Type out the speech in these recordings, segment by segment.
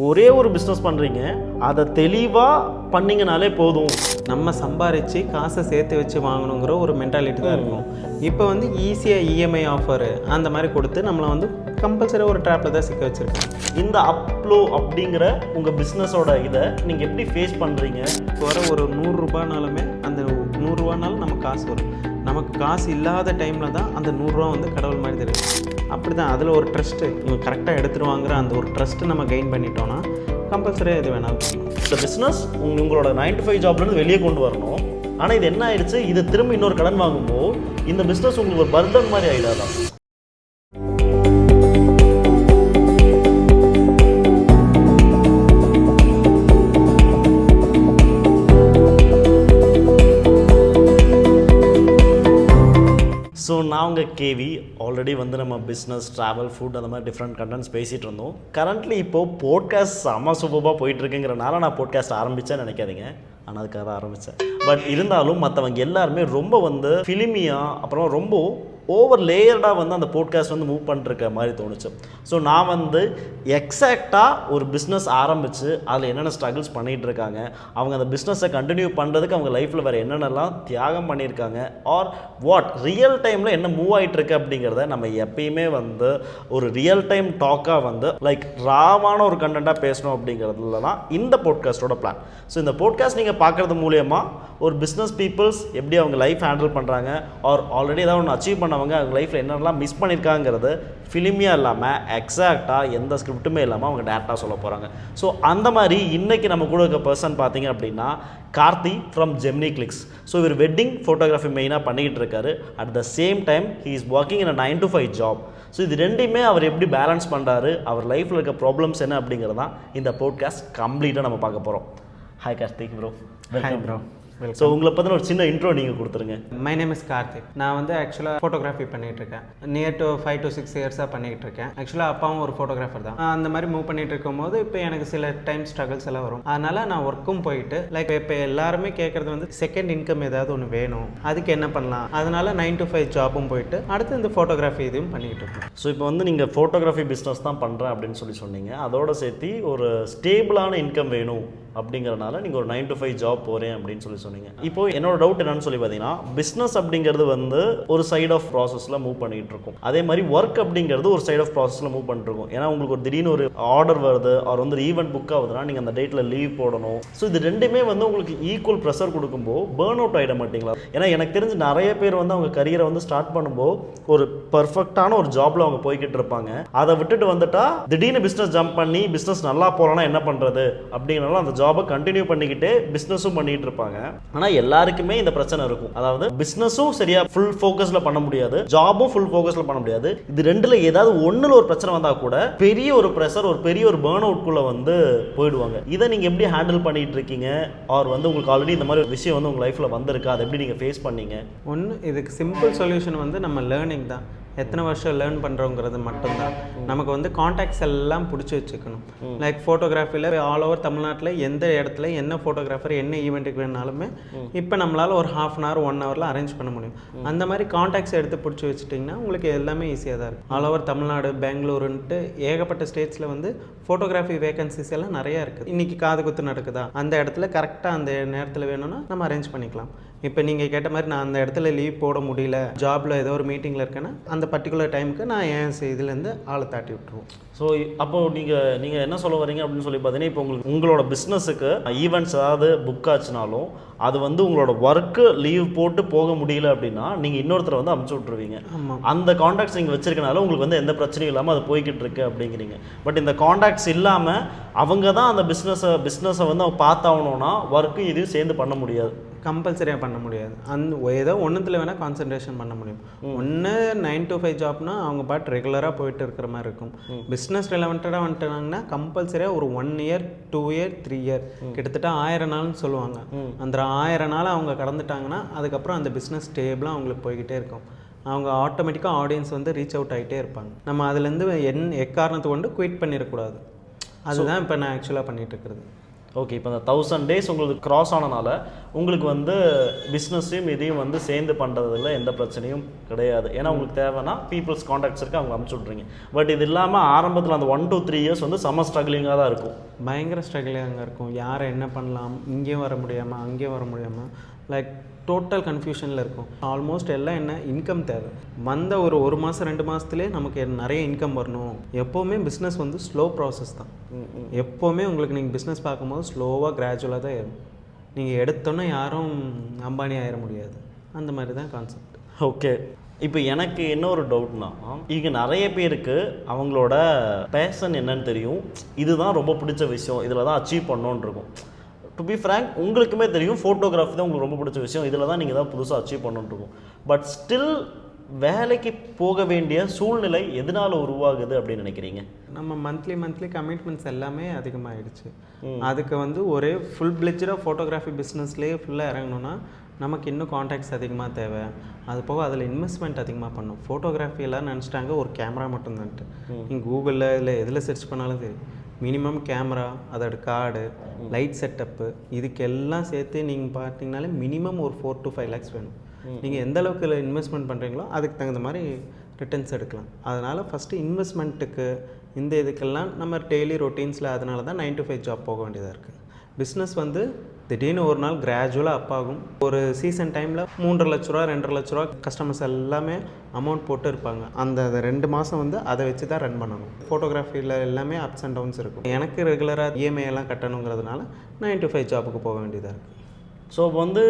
ஒரே ஒரு பிஸ்னஸ் பண்ணுறீங்க, அதை தெளிவாக பண்ணிங்கனாலே போதும். நம்ம சம்பாரித்து காசை சேர்த்து வச்சு வாங்கணுங்கிற ஒரு மென்டாலிட்டி தான் இருக்கும். இப்போ வந்து ஈஸியாக இஎம்ஐ ஆஃபரு அந்த மாதிரி கொடுத்து நம்மளை வந்து கம்பல்சரியாக ஒரு ட்ராப்பில் தான் சிக்க வச்சுருக்கோம். இந்த அப்லோ அப்படிங்கிற உங்கள் பிஸ்னஸோட இதை நீங்கள் எப்படி ஃபேஸ் பண்ணுறீங்க? இப்போ வர ஒரு 100 ரூபானாலுமே அந்த 100 ரூபானாலும் நமக்கு காசு வரும். நமக்கு காசு இல்லாத டைமில் தான் அந்த 100 ரூபா வந்து கடவுள் மாதிரி தெரியும். அப்படி தான் அதில் ஒரு ட்ரஸ்ட்டு இவங்க கரெக்டாக எடுத்துருவாங்கிற அந்த ஒரு ட்ரஸ்ட்டு நம்ம கெயின் பண்ணிட்டோன்னா கம்பல்சரியாக இது வேணாலும் பண்ணலாம். இந்த பிஸ்னஸ் உங்களோட 9 to 5 ஜாப்லேருந்து வெளியே கொண்டு வரணும். ஆனால் இது என்ன ஆயிடுச்சு, இது திரும்ப இன்னொரு கடன் வாங்கும்போது இந்த பிஸ்னஸ் உங்களுக்கு ஒரு பர்டன் மாதிரி ஆகிடாதான்? ஸோ நான் உங்கள் கேவி ஆல்ரெடி வந்து நம்ம பிஸ்னஸ், ட்ராவல், ஃபுட் அந்த மாதிரி டிஃப்ரெண்ட் கண்டென்ட்ஸ் பேசிகிட்டு இருந்தோம். கரண்ட்லி இப்போது போட்காஸ்ட் செம்ம சூப்பராக போயிட்டுருக்குங்கிறனால நான் போட்காஸ்ட் ஆரம்பித்தேன்னு நினைக்காதீங்க. ஆனால் அதுக்காக தான் ஆரம்பித்தேன். பட் இருந்தாலும் மற்றவங்க எல்லாருமே ரொம்ப வந்து ஃபிலிமியாக அப்புறம் ரொம்ப ஓவர் லேயர்டாக வந்து அந்த போட்காஸ்ட் வந்து மூவ் பண்ணிருக்க மாதிரி தோணுச்சு. ஸோ நான் வந்து எக்ஸாக்டாக ஒரு பிஸ்னஸ் ஆரம்பித்து அதில் என்னென்ன ஸ்ட்ரகிள்ஸ் பண்ணிகிட்டு இருக்காங்க, அவங்க அந்த பிஸ்னஸை கண்டினியூ பண்ணுறதுக்கு அவங்க லைஃப்பில் வேறு என்னென்னலாம் தியாகம் பண்ணியிருக்காங்க, ஆர் வாட் ரியல் டைமில் என்ன மூவ் ஆகிட்டுருக்கு அப்படிங்கிறத நம்ம எப்பயுமே வந்து ஒரு ரியல் டைம் டாக்காக வந்து லைக் ராவான ஒரு கண்டென்ட்டாக பேசணும் அப்படிங்கிறதுல தான் இந்த போட்காஸ்ட்டோட பிளான். ஸோ இந்த போட்காஸ்ட் நீங்கள் பார்க்குறது மூலயமா ஒரு பிஸ்னஸ் பீப்புள்ஸ் எப்படி அவங்க லைஃப் ஹேண்டில் பண்ணுறாங்க, ஆர் ஆல்ரெடி ஏதாவது ஒன்று அச்சீவ் பண்ணவங்க அவங்க லைஃப்பில் என்னென்னலாம் மிஸ் பண்ணியிருக்காங்கிறது ஃபிலிமியாக இல்லாமல் எக்ஸாக்டாக எந்த ஸ்கிரிப்ட்டுமே இல்லாமல் அவங்க டேரெக்டாக சொல்ல போகிறாங்க. ஸோ அந்த மாதிரி இன்றைக்கி நம்ம கூட இருக்க பர்சன் பார்த்தீங்க அப்படின்னா Karthi from Gemini Clicks. So இவர் வெட்டிங் ஃபோட்டோகிராஃபி மெயினாக பண்ணிக்கிட்டு இருக்காரு. At the same time he is working in 9 to 5 job. So இது ரெண்டையுமே அவர் எப்படி பேலன்ஸ் பண்ணுறாரு, அவர் லைஃப்பில் இருக்க ப்ராப்ளம்ஸ் என்ன அப்படிங்கிறது தான் இந்த போட்காஸ்ட் கம்ப்ளீட்டாக நம்ம பார்க்க போகிறோம். Hi Karthik bro. Hi bro. So உங்களை பற்றின ஒரு சின்ன இன்ட்ரோ நீங்கள் கொடுத்துருங்க. My name is Karthik. நான் வந்து ஆக்சுவலாக ஃபோட்டோகிராஃபி பண்ணிகிட்டு இருக்கேன். நியர் டு 5 to 6 இயர்ஸாக பண்ணிகிட்டு இருக்கேன். ஆக்சுவலாக அப்பாவும் ஒரு ஃபோட்டோகிராஃபர் தான். அந்த மாதிரி மூவ் பண்ணிகிட்டு இருக்கும்போது இப்போ எனக்கு சில டைம் ஸ்ட்ரகிள்ஸ் எல்லாம் வரும். அதனால் நான் ஒர்க்கும் போயிட்டு லைக் இப்போ எல்லாருமே கேட்குறது வந்து செகண்ட் இன்கம் ஏதாவது ஒன்று வேணும், அதுக்கு என்ன பண்ணலாம், அதனால் 9 to 5 ஜாபும் போயிட்டு அடுத்து இந்த ஃபோட்டோகிராஃபி இதுவும் பண்ணிகிட்டு இருக்கேன். ஸோ இப்போ வந்து நீங்கள் ஃபோட்டோகிராஃபி பிஸ்னஸ் தான் பண்ணுறேன் அப்படின்னு சொன்னீங்க. அதோட சேர்த்து ஒரு ஸ்டேபிளான இன்கம் வேணும் அப்படிங்கிறனால நீங்கள் ஒரு 9 to 5 ஜாப் போகிறேன் அப்படின்னு சொன்னீங்க. இப்போ என்னோட டவுட் என்னன்னு சொல்லி பார்த்தீங்கன்னா, பிஸ்னஸ் அப்படிங்கிறது வந்து ஒரு சைட் ஆஃப் ப்ராசஸில் மூவ் பண்ணிகிட்டு இருக்கும். அதே மாதிரி ஒர்க் அப்படிங்கிறது ஒரு சைட் ஆஃப் ப்ராசஸில் மூவ் பண்ணிட்டு இருக்கும். ஏன்னா உங்களுக்கு ஒரு திடீர்னு ஒரு ஆர்டர் வருது, அவர் வந்து ஈவெண்ட் புக் ஆகுதுன்னா நீங்கள் அந்த டேட்டில் லீவ் போடணும். ஸோ இது ரெண்டுமே வந்து உங்களுக்கு ஈக்குவல் ப்ரெஷர் கொடுக்கும்போது பேர்ன் அவுட் ஆகிட மாட்டீங்களா? ஏன்னா எனக்கு தெரிஞ்சு நிறைய பேர் வந்து அவங்க கரியரை வந்து ஸ்டார்ட் பண்ணும்போது ஒரு பர்ஃபெக்டான ஒரு ஜாப்ல அவங்க போய்கிட்டு இருப்பாங்க. அதை விட்டுட்டு வந்துட்டா திடீர்னு பிஸ்னஸ் ஜம்ப் பண்ணி பிஸ்னஸ் நல்லா போகலன்னா என்ன பண்ணுறது அப்படிங்கிறனால அந்த ஜாபை கண்டினியூ பண்ணிக்கிட்டு பிஸ்னஸும் பண்ணிட்டு இருப்பாங்க. ஆனால் எல்லாருக்குமே இந்த பிரச்சனை இருக்கும். அதாவது பிஸ்னஸும் சரியா ஃபுல் ஃபோக்கஸ்ல பண்ண முடியாது, ஜாபும் ஃபுல் ஃபோக்கஸ்ல பண்ண முடியாது. இது ரெண்டுல ஏதாவது ஒண்ணுல ஒரு பிரச்சனை வந்தா கூட பெரிய ஒரு ப்ரெஷர், ஒரு பெரிய ஒரு பேர்ன் அவுட் குள்ள வந்து போயிடுவாங்க. இதை நீங்க எப்படி ஹேண்டில் பண்ணிட்டு இருக்கீங்க, ஆர் வந்து உங்களுக்கு ஆல்ரெடி இந்த மாதிரி ஒரு விஷயம் வந்து உங்க லைஃப்ல வந்திருக்கா, அதை எப்படி நீங்க ஃபேஸ் பண்ணீங்க? ஒன்று, இதுக்கு சிம்பிள் சொல்யூஷன் வந்து நம்ம லேர்னிங் தான். எத்தனை வருஷம் லேர்ன் பண்ணுறோங்கிறது மட்டும்தான். நமக்கு வந்து கான்டாக்ட்ஸ் எல்லாம் பிடிச்சி வச்சுக்கணும். லைக் ஃபோட்டோகிராஃபியில் ஆல் ஓவர் தமிழ்நாட்டில் எந்த இடத்துல என்ன ஃபோட்டோகிராஃபர் என்ன ஈவெண்ட்டுக்கு வேணாலுமே இப்போ நம்மளால் ஒரு 1/2 hour 1 hourல அரேஞ்ச் பண்ண முடியும். அந்த மாதிரி கான்டாக்ட்ஸ் எடுத்து பிடிச்சி வச்சுட்டிங்கன்னா உங்களுக்கு எல்லாமே ஈஸியாக தான் இருக்கும். ஆல் ஓவர் தமிழ்நாடு, பெங்களூருன்ட்டு ஏகப்பட்ட ஸ்டேட்ஸில் வந்து ஃபோட்டோகிராஃபி வேகன்சிஸ் எல்லாம் நிறையா இருக்குது. இன்றைக்கி காது குத்து நடக்குதா, அந்த இடத்துல கரெக்டாக அந்த நேரத்தில் வேணும்னா நம்ம அரேஞ்ச் பண்ணிக்கலாம். இப்போ நீங்கள் கேட்ட மாதிரி நான் அந்த இடத்துல லீவ் போட முடியல, ஜாபில் ஏதோ ஒரு மீட்டிங்கில் இருக்கேன்னா அந்த பர்டிகுலர் டைமுக்கு நான் ஏன் இதுலேருந்து ஆளை தாட்டி விட்டுருவோம். ஸோ அப்போது நீங்கள் என்ன சொல்ல வரீங்க அப்படின்னு சொல்லி பார்த்தீங்கன்னா, இப்போ உங்களோட பிஸ்னஸுக்கு ஈவெண்ட்ஸ் ஏதாவது புக் ஆச்சுனாலும் அது வந்து உங்களோட ஒர்க்கு லீவ் போட்டு போக முடியல அப்படின்னா நீங்கள் இன்னொருத்தரை வந்து அனுப்பிச்சி விட்ருவீங்க. அந்த காண்டாக்ட்ஸ் நீங்கள் வச்சிருக்கனால உங்களுக்கு வந்து எந்த பிரச்சனையும் இல்லாமல் அது போய்கிட்டு இருக்கு அப்படிங்கிறீங்க. பட் இந்த காண்டாக்ட்ஸ் இல்லாமல் அவங்க தான் அந்த பிஸ்னஸை வந்து அவங்க பார்த்தாகணுன்னா ஒர்க்கும் இதையும் சேர்ந்து பண்ண முடியாது, கம்பல்சரியாக பண்ண முடியாது. ஏதோ ஒன்றுத்தில் வேணால் கான்சன்ட்ரேஷன் பண்ண முடியும். ஒன்று 9 to 5 ஜாப்னா அவங்க பாட்டு ரெகுலராக போயிட்டு இருக்கிற மாதிரி இருக்கும். பிஸ்னஸ் ரிலவெண்ட்டாக வந்துட்டாங்கன்னா கம்பல்சரியாக ஒரு 1 year 2 year 3 year கிட்டத்தட்ட 1000 நாள்னு சொல்லுவாங்க. அந்த 1000 நாள் அவங்க கடந்துட்டாங்கன்னா அதுக்கப்புறம் அந்த பிஸ்னஸ் ஸ்டேபிளாக அவங்களுக்கு போய்கிட்டே இருக்கும். அவங்க ஆட்டோமேட்டிக்காக ஆடியன்ஸ் வந்து ரீச் அவுட் ஆகிட்டே இருப்பாங்க. நம்ம அதுலேருந்து எக்காரணத்தை கொண்டு குயிட் பண்ணிடக்கூடாது. அதுதான் இப்போ நான் ஆக்சுவலாக பண்ணிகிட்டு இருக்கிறது. ஓகே, இப்போ அந்த 1000 days உங்களுக்கு கிராஸ் ஆனனால உங்களுக்கு வந்து பிஸ்னஸையும் இதையும் வந்து சேர்ந்து பண்ணுறதுல எந்த பிரச்சனையும் கிடையாது. ஏன்னா உங்களுக்கு தேவைன்னா பீப்புள்ஸ் காண்டாக்ட்ஸ் இருக்குது, அவங்க அனுப்பிச்சி விட்றீங்க. பட் இது இல்லாமல் ஆரம்பத்தில் அந்த 1 to 3 years வந்து செம்ம ஸ்ட்ரகிளிங்காக தான் இருக்கும். பயங்கர ஸ்ட்ரகிளிங்காக இருக்கும். யாரை என்ன பண்ணலாம், இங்கேயும் வர முடியாமல் அங்கேயும் வர முடியாமல் லைக் டோட்டல் கன்ஃபியூஷனில் இருக்கும். ஆல்மோஸ்ட் எல்லாம் என்ன இன்கம் தேவை. வந்த ஒரு மாதம் 2 மாதத்துலேயே நமக்கு நிறைய இன்கம் வரணும். எப்போவுமே பிஸ்னஸ் வந்து ஸ்லோ ப்ராசஸ் தான். எப்போவுமே உங்களுக்கு நீங்கள் பிஸ்னஸ் பார்க்கும்போது ஸ்லோவாக கிராஜுவலாக தான் ஏறும். நீங்கள் எடுத்தோன்னே யாரும் அம்பானி ஆயிட முடியாது. அந்த மாதிரி தான் கான்செப்ட். ஓகே, இப்போ எனக்கு என்ன ஒரு டவுட்னா, இங்கே நிறைய பேருக்கு அவங்களோட பேஷன் என்னன்னு தெரியும், இதுதான் ரொம்ப பிடிச்ச விஷயம், இதில் தான் அச்சீவ் பண்ணணுன்னு இருக்கும். டு பி ஃப்ரேங்க், உங்களுக்குமே தெரியும் ஃபோட்டோகிராஃபி தான் உங்களுக்கு ரொம்ப பிடிச்ச விஷயம், இதில் தான் நீங்கள் தான் புதுசாக அச்சீவ் பண்ணணுன்னு இருக்கும். பட் ஸ்டில் வேலைக்கு போக வேண்டிய சூழ்நிலை எதனால் உருவாகுது அப்படின்னு நினைக்கிறீங்க? நம்ம மந்த்லி கமிட்மெண்ட்ஸ் எல்லாமே அதிகமாகிடுச்சு. அதுக்கு வந்து ஒரே ஃபுல் பிளெஜ்டாக ஃபோட்டோகிராஃபி பிஸ்னஸ்லேயே ஃபுல்லாக இறங்கணுன்னா நமக்கு இன்னும் கான்டாக்ட்ஸ் அதிகமாக தேவை. அது போக அதில் இன்வெஸ்ட்மெண்ட் அதிகமாக பண்ணணும். ஃபோட்டோகிராஃபி எல்லாம் நினச்சிட்டாங்க ஒரு கேமரா மட்டும்தான்ட்டு. நீங்கள் கூகுளில் இல்லை எதில் சர்ச் பண்ணாலும் தெரியும். மினிமம் கேமரா, அதோட கார்டு, லைட் செட்டப்பு, இதுக்கெல்லாம் சேர்த்து நீங்கள் பார்த்தீங்கனாலே மினிமம் ஒரு 4 to 5 lakhs வேணும். நீங்கள் எந்த அளவுக்கு இன்வெஸ்ட்மெண்ட் பண்ணுறீங்களோ அதுக்கு தகுந்த மாதிரி ரிட்டர்ன்ஸ் எடுக்கலாம். அதனால் ஃபஸ்ட்டு இன்வெஸ்ட்மெண்ட்டுக்கு இந்த இதுக்கெல்லாம் நம்ம டெய்லி ரொட்டீன்ஸில் அதனால தான் 9 to 5 ஜாப் போக வேண்டியதாக இருக்குது. பிஸ்னஸ் வந்து திடீர்னு ஒரு நாள் கிராஜுவலாக அப் ஆகும். ஒரு சீசன் டைமில் 3.5 லட்ச ரூபா 2.5 லட்ச ரூபா கஸ்டமர்ஸ் எல்லாமே அமௌண்ட் போட்டு இருப்பாங்க. அந்த 2 மாதம் வந்து அதை வச்சு தான் ரன் பண்ணணும். ஃபோட்டோகிராஃபியில் எல்லாமே அப்ஸ் அண்ட் டவுன்ஸ் இருக்கும். எனக்கு ரெகுலராக இஎம்ஐ எல்லாம் கட்டணுங்கிறதுனால 9 to 5 ஜாபுக்கு போக வேண்டியதாக இருக்குது. ஸோ வந்து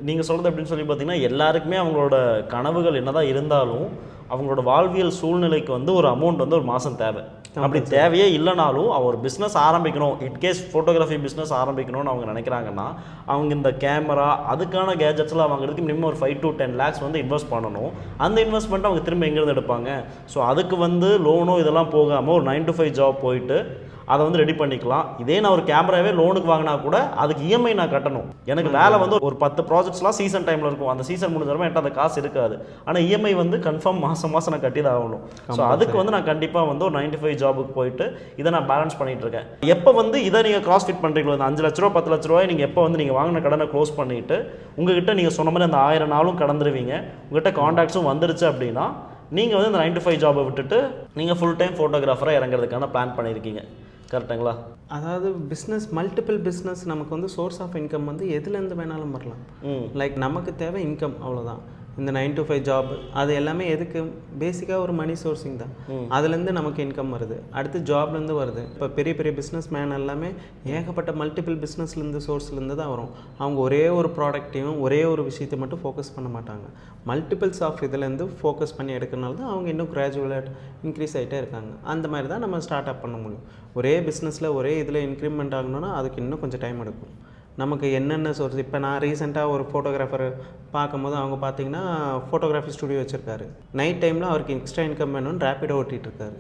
நீங்கள் சொல்கிறது அப்படின்னு சொல்லி பார்த்தீங்கன்னா, எல்லாருக்குமே அவங்களோட கனவுகள் என்னதான் இருந்தாலும் அவங்களோட வாழ்வியல் சூழ்நிலைக்கு வந்து ஒரு அமௌண்ட் வந்து ஒரு மாதம் தேவை. அப்படி தேவையே இல்லைனாலும் அவர் பிஸ்னஸ் ஆரம்பிக்கணும், இன்கேஸ் ஃபோட்டோகிராஃபி பிஸ்னஸ் ஆரம்பிக்கணும்னு அவங்க நினைக்கிறாங்கன்னா, அவங்க இந்த கேமரா அதுக்கான கேஜெட்ஸ்லாம் வாங்குறதுக்கு மினிமம் ஒரு 5 to 10 lakhs வந்து இன்வெஸ்ட் பண்ணணும். அந்த இன்வெஸ்ட்மெண்ட்டை அவங்க திரும்ப எங்கேருந்து எடுப்பாங்க? ஸோ அதுக்கு வந்து லோனோ இதெல்லாம் போகாமல் ஒரு 9 to 5 ஜாப் போயிட்டு அதை வந்து ரெடி பண்ணிக்கலாம். இதே நான் ஒரு கேமராவே லோனுக்கு வாங்கினா கூட அதுக்கு இஎம்ஐ நான் கட்டணும். எனக்கு வேலை வந்து ஒரு 10 ப்ராஜெக்ட்ஸ்லாம் சீசன் டைமில் இருக்கும். அந்த சீசன் முடிஞ்சாலும் என்கிட்ட அந்த காசு இருக்காது. ஆனால் இஎம்ஐ வந்து கன்ஃபார்ம் மாதம் நான் கட்டி தான் ஆகணும். ஸோ அதுக்கு வந்து நான் கண்டிப்பாக வந்து ஒரு 9 to 5 ஜாபுக்கு போயிட்டு இதை நான் பேலன்ஸ் பண்ணிட்டு இருக்கேன். எப்போ வந்து இதை நீங்கள் கிராஸ் ஃபிட் பண்ணுறீங்களோ, இந்த 5 லட்ச ரூபா 10 லட்ச ரூபாய் நீங்கள் எப்போ வந்து நீங்கள் வாங்கின கடனை க்ளோஸ் பண்ணிவிட்டு உங்ககிட்ட நீங்கள் சொன்ன மாதிரி அந்த 1000 நாளும் கடந்துருவீங்க, உங்கள்கிட்ட கான்டாக்ட்ஸும் வந்துருச்சு அப்படின்னா நீங்கள் வந்து இந்த 9 to 5 ஜாபை விட்டுட்டு நீங்கள் ஃபுல் டைம் ஃபோட்டோகிராஃபராக இறங்குறதுக்கான பிளான் பண்ணியிருக்கீங்க. கரெக்டுங்களா? அதாவது பிஸ்னஸ் மல்டிபிள் பிஸ்னஸ் நமக்கு வந்து சோர்ஸ் ஆஃப் இன்கம் வந்து எதுலேருந்து வேணாலும் வரலாம். லைக் நமக்கு தேவை இன்கம், அவ்வளோதான். இந்த 9 to 5 ஜாப் அது எல்லாமே எதுக்கு? பேசிக்காக ஒரு மணி சோர்ஸிங் தான். அதுலேருந்து நமக்கு இன்கம் வருது, அடுத்து ஜாப்லேருந்து வருது. இப்போ பெரிய பெரிய பிஸ்னஸ் மேன் எல்லாமே ஏகப்பட்ட மல்டிபிள் பிஸ்னஸ்லேருந்து சோர்ஸ்லேருந்து தான் வரும். அவங்க ஒரே ஒரு ப்ராடக்ட்டையும் ஒரே ஒரு விஷயத்தை மட்டும் ஃபோக்கஸ் பண்ண மாட்டாங்க. மல்டிபிள்ஸ் ஆஃப் இதுலேருந்து ஃபோக்கஸ் பண்ணி எடுக்கிறனால தான் அவங்க இன்னும் கிராஜுவலாக இன்க்ரீஸ் ஆகிட்டே இருக்காங்க. அந்த மாதிரி தான் நம்ம ஸ்டார்ட் அப் பண்ண முடியும். ஒரே பிஸ்னஸில் ஒரே இதில் இன்க்ரிமெண்ட் ஆகணும்னா அதுக்கு இன்னும் கொஞ்சம் டைம் எடுக்கும். நமக்கு என்னென்ன சோர்ஸ், இப்போ நான் ரீசெண்டாக ஒரு ஃபோட்டோகிராஃபர் பார்க்கும்போது அவங்க பார்த்தீங்கன்னா ஃபோட்டோகிராஃபி ஸ்டுடியோ வச்சுருக்காரு. நைட் டைமில் அவருக்கு எக்ஸ்ட்ரா இன்கம் வேணும்னு ரேப்பிடோ ஓட்டிகிட்ருக்காரு.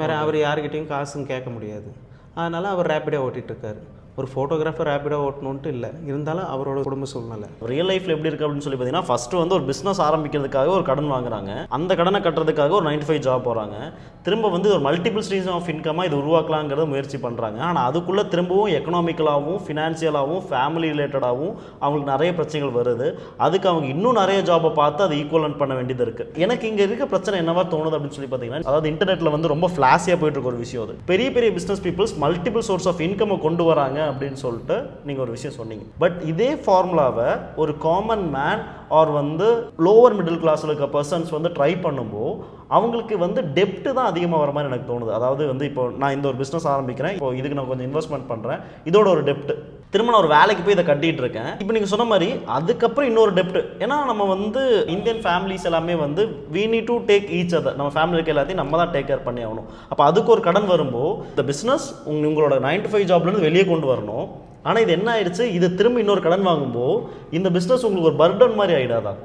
வேறு அவர் யார்கிட்டையும் காசும் கேட்க முடியாது. அதனால் அவர் ரேப்பிடோ ஓட்டிகிட்ருக்காரு. ஒரு ஃபோட்டோகிராஃபர் ரேப்பிடோ ஓட்டணுன்ட்டு இல்லை, இருந்தாலும் அவரோட குடும்ப சூழ்நிலை ரியல் லைஃப்பில் எப்படி இருக்குது அப்படின்னு சொல்லி பார்த்தீங்கன்னா, ஃபஸ்ட்டு வந்து ஒரு பிஸ்னஸ் ஆரம்பிக்கிறதுக்காக ஒரு கடன் வாங்குறாங்க. அந்த கடனை கட்டுறதுக்காக ஒரு 9 to 5 ஜாப் போகிறாங்க. திரும்ப வந்து ஒரு மல்டிபிள் ஸ்ட்ரீம்ஸ் ஆஃப் இன்கமாக இது உருவாக்கலாங்கிறத முயற்சி பண்ணுறாங்க. ஆனால் அதுக்குள்ளே திரும்பவும் எக்கனாமிக்கலாகவும் ஃபினான்ஷியலாகவும் ஃபேமிலி ரிலேட்டடாகவும் அவங்களுக்கு நிறைய பிரச்சனைகள் வருது. அதுக்கு அவங்க இன்னும் நிறைய ஜாபை பார்த்து அதை ஈக்குவலன்ட் பண்ண வேண்டியது இருக்குது. எனக்கு இங்கே இருக்க பிரச்சனை என்னவா தோணுது அப்படின்னு சொல்லி பார்த்தீங்கன்னா, அதாவது இன்டர்நெட்டில் வந்து ரொம்ப ஃப்ளாஷியாக போயிட்டு இருக்க ஒரு விஷயம். அது பெரிய பெரிய business peoples multiple source of இன்கம்மை கொண்டு வராங்க அப்படின்னு சொல்லிட்டு நீங்கள் ஒரு விஷயம் சொன்னீங்க. பட் இதே ஃபார்முலாவை ஒரு காமன் மேன் ஆர் வந்து லோவர் மிடில் கிளாஸில் இருக்க பர்சன்ஸ் வந்து ட்ரை பண்ணும்போது அவங்களுக்கு வந்து டெப்ட்டு தான் அதிகமாக வர மாதிரி எனக்கு தோணுது. அதாவது வந்து இப்போ நான் இந்த ஒரு பிஸ்னஸ் ஆரம்பிக்கிறேன், இப்போ இதுக்கு நான் கொஞ்சம் இன்வெஸ்ட்மெண்ட் பண்ணுறேன், இதோட ஒரு டெப்ட்டு, திரும்ப நான் ஒரு வேலைக்கு போய் இதை கட்டிகிட்டு இருக்கேன். இப்போ நீங்கள் சொன்ன மாதிரி அதுக்கப்புறம் இன்னொரு டெப்ட்டு. ஏன்னா நம்ம வந்து இந்தியன் ஃபேமிலிஸ் எல்லாமே வந்து we need to take each other, நம்ம ஃபேமிலிக்கு எல்லாத்தையும் நம்ம தான் டேக் கேர் பண்ணி ஆகணும். அப்போ அதுக்கு ஒரு கடன் வரும்போது இந்த பிஸ்னஸ் உங்களோட 9 to 5 ஜாப்லேருந்து வெளியே கொண்டு வரணும். ஆனால் இது என்ன ஆயிடுச்சு, இது திரும்ப இன்னொரு கடன் வாங்கும்போது இந்த பிஸ்னஸ் உங்களுக்கு ஒரு பர்டன் மாதிரி ஆகிடாதா?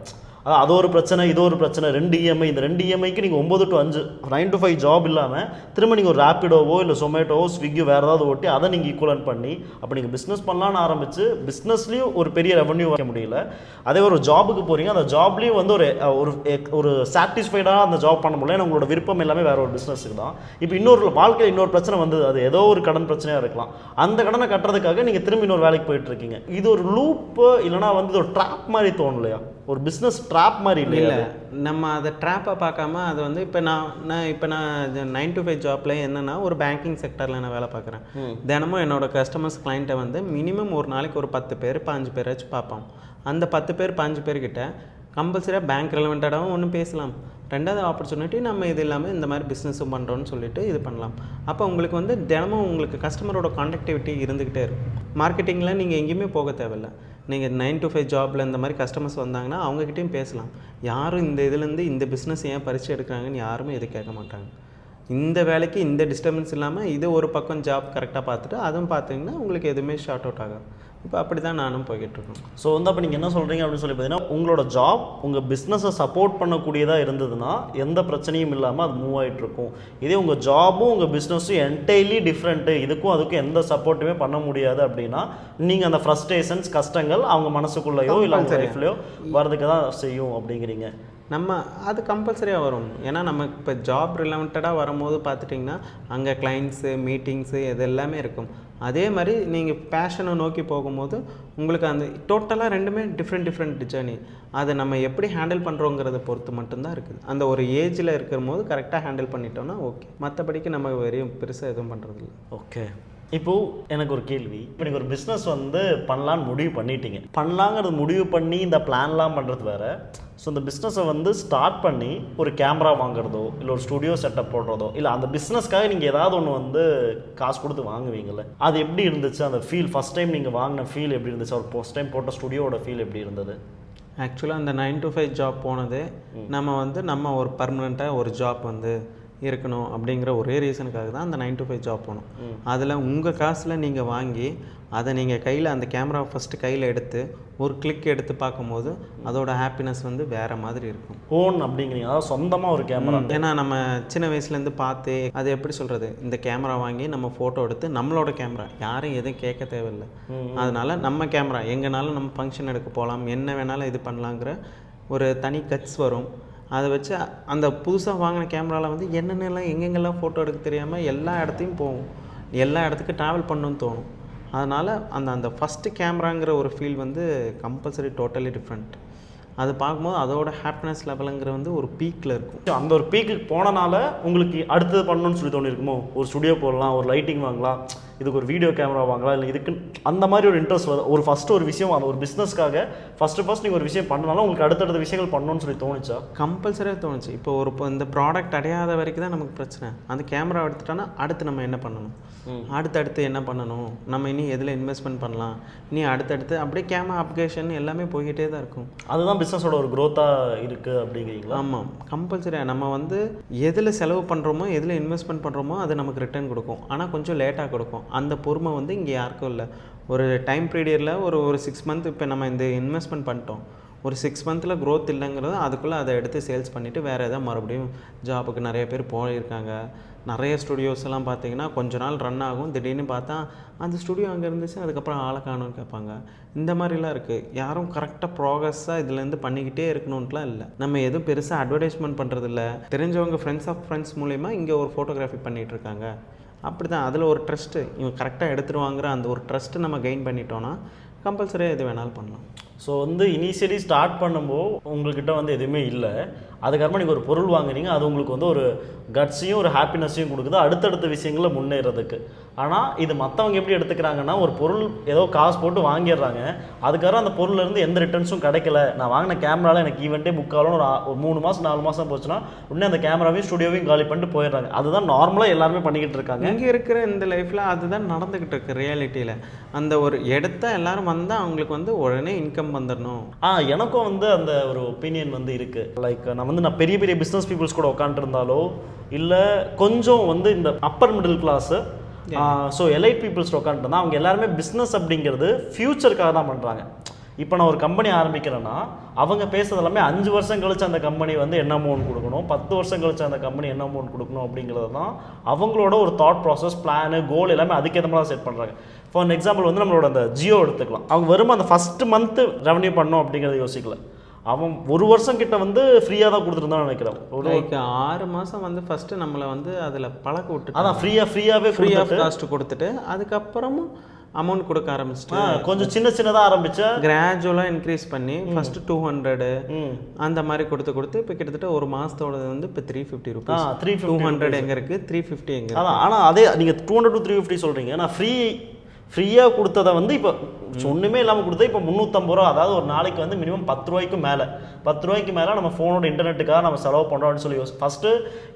அது ஒரு பிரச்சனை, இது ஒரு பிரச்சனை, 2 இஎம்ஐ. இந்த 2 இஎம்ஐக்கு நீங்கள் 9 to 5 9 to 5 ஜாப் இல்லாமல் திரும்ப நீங்கள் ஒரு ரேப்பிடோவோ இல்லை சொமேட்டோவோ ஸ்விக்கியோ வேறு ஏதாவது ஓட்டி அதை நீங்கள் ஈக்குவலன் பண்ணி அப்போ நீங்கள் பிஸ்னஸ் பண்ணலான்னு ஆரம்பித்து பிஸ்னஸ்லேயும் ஒரு பெரிய ரெவன்யூ வைக்க முடியல. அதே ஒரு ஜாபுக்கு போகிறீங்க, அந்த ஜாப்லேயும் வந்து ஒரு சாட்டிஸ்ஃபைடாக அந்த ஜாப் பண்ண முடியல. ஏன்னா உங்களோட விருப்பம் எல்லாமே வேறு ஒரு பிஸ்னஸுக்கு தான். இப்போ இன்னொரு வாழ்க்கையில் இன்னொரு பிரச்சனை வந்தது, அது ஏதோ ஒரு கடன் பிரச்சனையாக இருக்கலாம். அந்த கடனை கட்டுறதுக்காக நீங்கள் திரும்பி இன்னொரு வேலைக்கு போயிட்டு இருக்கீங்க. இது ஒரு லூப்பு இல்லைனா வந்து ஒரு ட்ராப் மாதிரி தோணலையா? ஒரு பிஸ்னஸ் ட்ராப் மாதிரி இல்லை, நம்ம அதை ட்ராப்பை பார்க்காம அது வந்து இப்போ நான் 9 to 5 ஜாப்பில் என்னென்னா ஒரு பேங்கிங் செக்டரில் நான் வேலை பார்க்குறேன். தினமும் என்னோடய கஸ்டமர்ஸ் கிளைண்ட்டை வந்து மினிமம் ஒரு நாளைக்கு ஒரு 10 பேர் 5 பேராச்சும் பார்ப்போம். அந்த 10 பேர் 5 பேர்கிட்ட கம்பல்சரியாக பேங்க் ரெலவெண்ட்டாகவும் ஒன்று பேசலாம். ரெண்டாவது ஆப்பர்ச்சுனிட்டி நம்ம இது இல்லாமல் இந்த மாதிரி பிஸ்னஸும் பண்ணுறோன்னு சொல்லிட்டு இது பண்ணலாம். அப்போ உங்களுக்கு வந்து தினமும் உங்களுக்கு கஸ்டமரோட கான்டாக்டிவிட்டி இருந்துக்கிட்டே இருக்கும். மார்க்கெட்டிங்கில் நீங்கள் எங்கேயுமே போக தேவையில்லை. நீங்கள் 9 to 5 ஜாபில் இந்த மாதிரி கஸ்டமர்ஸ் வந்தாங்கன்னா அவங்ககிட்டையும் பேசலாம். யாரும் இந்த இதுலேருந்து இந்த பிஸ்னஸ் ஏன் பறித்து எடுக்கிறாங்கன்னு யாருமே இது கேட்க மாட்டாங்க. இந்த வேலைக்கு இந்த டிஸ்டர்பன்ஸ் இல்லாமல் இது ஒரு பக்கம் ஜாப் கரெக்டாக பார்த்துட்டு அதுவும் பார்த்தீங்கன்னா உங்களுக்கு எதுவுமே ஷார்ட் அவுட் ஆகும். இப்போ அப்படி தான் நானும் போய்கிட்டுருக்கேன். ஸோ வந்து அப்போ நீங்கள் என்ன சொல்கிறீங்க அப்படின்னு சொல்லி பார்த்தீங்கன்னா, உங்களோட ஜாப் உங்கள் பிஸ்னஸை சப்போர்ட் பண்ணக்கூடியதாக இருந்ததுன்னா எந்த பிரச்சனையும் இல்லாமல் அது மூவ் ஆகிட்டுருக்கும். இதே உங்கள் ஜாபும் உங்கள் பிஸ்னஸும் என்டையர்லி டிஃப்ரெண்ட்டு, இதுக்கும் அதுக்கும் எந்த சப்போர்ட்டுமே பண்ண முடியாது அப்படின்னா நீங்கள் அந்த ஃப்ரஸ்ட்ரேஷன்ஸ் கஷ்டங்கள் அவங்க மனசுக்குள்ளேயோ இல்லை அவங்க லைஃப்லையோ வரதுக்கு தான் செய்யும் அப்படிங்கிறீங்க. நம்ம அது கம்பல்சரியாக வரும். ஏன்னா நம்ம இப்போ ஜாப் ரிலவெண்டடாக வரும்போது பார்த்துட்டிங்கன்னா அங்கே கிளைண்ட்ஸு மீட்டிங்ஸு இது எல்லாமே இருக்கும். அதே மாதிரி நீங்கள் பேஷனை நோக்கி போகும்போது உங்களுக்கு அந்த டோட்டலாக ரெண்டுமே டிஃப்ரெண்ட் ஜேர்னி. அதை நம்ம எப்படி ஹேண்டில் பண்ணுறோங்கிறத பொறுத்து மட்டும்தான் இருக்குது. அந்த ஒரு ஏஜில் இருக்கிற போது கரெக்டாக ஹேண்டில் பண்ணிட்டோம்னா ஓகே. மற்றபடிக்கு நம்ம வெறும் பெருசாக எதுவும் பண்ணுறதில்ல. ஓகே. இப்போது எனக்கு ஒரு கேள்வி. இப்போ நீங்கள் ஒரு பிஸ்னஸ் வந்து பண்ணலான்னு முடிவு பண்ணிட்டீங்க. பண்ணலாங்கிறது முடிவு பண்ணி இந்த பிளான்லாம் பண்ணுறது வேறு. ஸோ இந்த பிஸ்னஸை வந்து ஸ்டார்ட் பண்ணி ஒரு கேமரா வாங்குறதோ இல்லை ஒரு ஸ்டுடியோ செட்டப் போடுறதோ இல்லை அந்த பிஸ்னஸ்க்காக நீங்கள் ஏதாவது ஒன்று வந்து காசு கொடுத்து வாங்குவீங்கள்ல, அது எப்படி இருந்துச்சு? அந்த ஃபீல் ஃபஸ்ட் டைம் நீங்கள் வாங்கின ஃபீல் எப்படி இருந்துச்சு? ஒரு ஃபஸ்ட் டைம் போட்ட ஸ்டுடியோட ஃபீல் எப்படி இருந்தது? ஆக்சுவலாக அந்த 9 to 5 ஜாப் போனது நம்ம ஒரு பர்மனெண்ட்டாக ஒரு ஜாப் வந்து இருக்கணும் அப்படிங்கிற ஒரே ரீசனுக்காக தான் அந்த 9 to 5 ஜாப் போகணும். அதில் உங்கள் காசில் நீங்கள் வாங்கி அதை நீங்கள் கையில் அந்த கேமரா ஃபஸ்ட்டு கையில் எடுத்து ஒரு கிளிக் எடுத்து பார்க்கும்போது அதோட ஹாப்பினஸ் வந்து வேறு மாதிரி இருக்கும். ஓன் அப்படிங்கிறீங்க, அதாவது சொந்தமாக ஒரு கேமரா. ஏன்னா நம்ம சின்ன வயசுலேருந்து பார்த்து அது எப்படி சொல்கிறது, இந்த கேமரா வாங்கி நம்ம ஃபோட்டோ எடுத்து நம்மளோட கேமரா யாரும் எதுவும் கேட்க தேவையில்லை. அதனால் நம்ம கேமரா எங்கேனாலும் நம்ம ஃபங்க்ஷன் எடுக்க போகலாம், என்ன வேணாலும் இது பண்ணலாங்கிற ஒரு தனி கட்ஸ் வரும். அதை வச்சு அந்த புதுசாக வாங்கின கேமராவில் வந்து என்னென்னலாம் எங்கெங்கெல்லாம் ஃபோட்டோ எடுக்க தெரியாமல் எல்லா இடத்தையும் போகும், எல்லா இடத்துக்கும் ட்ராவல் பண்ணணும்னு தோணும். அதனால் அந்த ஃபஸ்ட்டு கேமராங்கிற ஒரு ஃபீல் வந்து கம்பல்சரி டோட்டலி டிஃப்ரெண்ட். அது பார்க்கும்போது அதோட ஹாப்பினஸ் லெவலுங்கிற வந்து ஒரு பீக்கில் இருக்கும். அந்த ஒரு பீக்குக்கு போனனால உங்களுக்கு அடுத்தது பண்ணணும்னு சொல்லி தோணி இருக்குமோ? ஒரு ஸ்டுடியோ போடலாம், ஒரு லைட்டிங் வாங்கலாம், இதுக்கு ஒரு வீடியோ கேமரா வாங்கலாம், இல்லை இதுக்கு அந்த மாதிரி ஒரு இன்ட்ரெஸ்ட் வரும். ஒரு ஃபஸ்ட்டு ஒரு விஷயம் அந்த ஒரு பிஸ்னஸ்க்காக ஃபஸ்ட்டு நீங்கள் ஒரு விஷயம் பண்ணனாலும் உங்களுக்கு அடுத்தடுத்த விஷயங்கள் பண்ணணும்னு சொல்லி தோணுச்சா? கம்பல்சரியாக தோணுச்சு. இப்போ இந்த ப்ராடக்ட் அடையாத வரைக்கும் தான் நமக்கு பிரச்சனை. அந்த கேமரா எடுத்துட்டோன்னா அடுத்து நம்ம என்ன பண்ணணும், அடுத்தடுத்து என்ன பண்ணணும், நம்ம இனி எதில் இன்வெஸ்ட்மெண்ட் பண்ணலாம், இனி அடுத்தடுத்து அப்படியே கேமரா அப்கிரேஷன் எல்லாமே போய்கிட்டே தான் இருக்கும். அதுதான் பிஸ்னஸோட ஒரு க்ரோத்தாக இருக்குது அப்படிங்கிறீங்களா? ஆமாம், கம்பல்சரியாக நம்ம வந்து எதில் செலவு பண்ணுறோமோ எதில் இன்வெஸ்ட்மெண்ட் பண்ணுறோமோ அது நமக்கு ரிட்டர்ன் கொடுக்கும். ஆனால் கொஞ்சம் லேட்டாக கொடுக்கும். அந்த பொறுமை வந்து இங்கே யாருக்கும் இல்லை. ஒரு டைம் பீரியடில் ஒரு 6 மந்த் இப்போ நம்ம இந்த இன்வெஸ்ட்மெண்ட் பண்ணிட்டோம், ஒரு 6 மந்தில் க்ரோத் இல்லைங்கிறது அதுக்குள்ளே அதை எடுத்து சேல்ஸ் பண்ணிவிட்டு வேறு எதாவது மறுபடியும் ஜாபுக்கு நிறைய பேர் போயிருக்காங்க. நிறைய ஸ்டுடியோஸ் எல்லாம் பார்த்தீங்கன்னா கொஞ்ச நாள் ரன் ஆகும், திடீர்னு பார்த்தா அந்த ஸ்டுடியோ அங்கே இருந்துச்சு அதுக்கப்புறம் ஆளை காணும்னு கேட்பாங்க. இந்த மாதிரிலாம் இருக்குது. யாரும் கரெக்டாக ப்ராக்ரஸாக இதுலேருந்து பண்ணிக்கிட்டே இருக்கணுன்ட்டுலாம் இல்லை. நம்ம எதுவும் பெருசாக அட்வர்டைஸ்மெண்ட் பண்ணுறதில்ல. தெரிஞ்சவங்க ஃப்ரெண்ட்ஸ் ஆஃப் ஃப்ரெண்ட்ஸ் மூலிமா இங்கே ஒரு ஃபோட்டோகிராஃபி பண்ணிகிட்ருக்காங்க. அப்படி தான் அதில் ஒரு ட்ரஸ்ட்டு, இவங்க கரெக்டாக எடுத்துருவாங்கிற அந்த ஒரு ட்ரஸ்ட்டு நம்ம கெயின் பண்ணிட்டோன்னா கம்பல்சரியாக எது வேணாலும் பண்ணலாம். ஸோ வந்து இனிஷியலி ஸ்டார்ட் பண்ணும்போது உங்கள்கிட்ட வந்து எதுவுமே இல்லை, அதுக்கப்புறமா நீங்கள் ஒரு பொருள் வாங்குறீங்க, அது உங்களுக்கு வந்து ஒரு கட்ஸையும் ஒரு ஹாப்பினஸையும் கொடுக்குது அடுத்தடுத்த விஷயங்களில் முன்னேறதுக்கு. ஆனால் இது மற்றவங்க எப்படி எடுத்துக்கிறாங்கன்னா, ஒரு பொருள் ஏதோ காசு போட்டு வாங்கிடுறாங்க, அதுக்கப்புறம் அந்த பொருள்லேருந்து எந்த ரிட்டர்ன்ஸும் கிடைக்கல, நான் வாங்கின கேமராவில் எனக்கு ஈவெண்ட்டே புக் ஆகணும், ஒரு 3 மாதம் 4 மாதம் போச்சுன்னா உடனே அந்த கேமராவையும் ஸ்டுடியோவையும் காலி பண்ணிட்டு போயிடுறாங்க. அதுதான் நார்மலாக எல்லாருமே பண்ணிக்கிட்டு இருக்காங்க. இங்கே இருக்கிற இந்த லைஃப்பில் அதுதான் நடந்துக்கிட்டு இருக்கு ரியாலிட்டியில். அந்த ஒரு இடத்த எல்லாரும் வந்தால் அவங்களுக்கு வந்து உடனே இன்கம் வந்துடணும். எனக்கும் வந்து அந்த ஒரு ஒப்பீனியன் வந்து இருக்குது. லைக் நான் பெரிய பெரிய பிஸ்னஸ் பீப்புள்ஸ் கூட உட்காந்துருந்தாலோ இல்லை கொஞ்சம் வந்து இந்த upper middle class so elite peoples உட்காந்துருந்தா அவங்க எல்லாருமே பிஸ்னஸ் அப்படிங்கிறது ஃப்யூச்சருக்காக தான் பண்ணுறாங்க. இப்போ நான் ஒரு கம்பெனி ஆரம்பிக்கிறேன்னா அவங்க பேசுறது எல்லாமே 5 வருஷம் கழிச்சு அந்த கம்பெனி வந்து என்ன அமௌண்ட் கொடுக்கணும், 10 வருஷம் கழிச்சு அந்த கம்பெனி என்ன அமௌண்ட் கொடுக்கணும் அப்படிங்கிறது தான் அவங்களோட ஒரு தாட் ப்ராசஸ், பிளானு, கோல் எல்லாமே அதுக்கேற்ற மாதிரி செட் பண்ணுறாங்க. ஃபார் எக்ஸாம்பிள் வந்து நம்மளோட அந்த ஜியோ எடுத்துக்கலாம். அவங்க வெறும் அந்த ஃபஸ்ட் மந்த்து ரெவன்யூ பண்ணணும் அப்படிங்கிறத யோசிக்கல. அவன் 1 வருஷம் கிட்ட வந்து ஃப்ரீயாக தான் கொடுத்துருந்தான்னு நினைக்கிறேன். ஒரு 6 மாதம் வந்து ஃபஸ்ட்டு நம்மளை வந்து அதில் பழக்க விட்டு, அதான் ஃப்ரீயாகவே ஃப்ரீ ஆஃப் காஸ்ட் கொடுத்துட்டு அதுக்கப்புறமும் அமௌண்ட் கொடுக்க ஆரம்பிச்சிட்டு கொஞ்சம் சின்னதாக ஆரம்பிச்சா கிராஜுவலாக இன்க்ரீஸ் பண்ணி ஃபஸ்ட்டு 200 அந்த மாதிரி கொடுத்து இப்போ கிட்டத்தட்ட ஒரு மாதத்தோட வந்து இப்போ 350 ருபீஸ். 200 எங்கே இருக்குது, 350 எங்கே? அதான். ஆனால் அதே நீங்கள் 200 to 350 சொல்கிறீங்க. நான் ஃப்ரீயாக கொடுத்ததை வந்து இப்போ ஒன்றுமே இல்லாமல் கொடுத்தா இப்போ 350 ரூபா. அதாவது ஒரு நாளைக்கு வந்து மினிமம் 10 ரூபாய்க்கு மேலே, 10 ரூபாய்க்கு மேலே நம்ம ஃபோனோட இன்டர்நெட்டுக்காக நம்ம செலவு பண்ணுறோம்னு சொல்லி ஃபஸ்ட்டு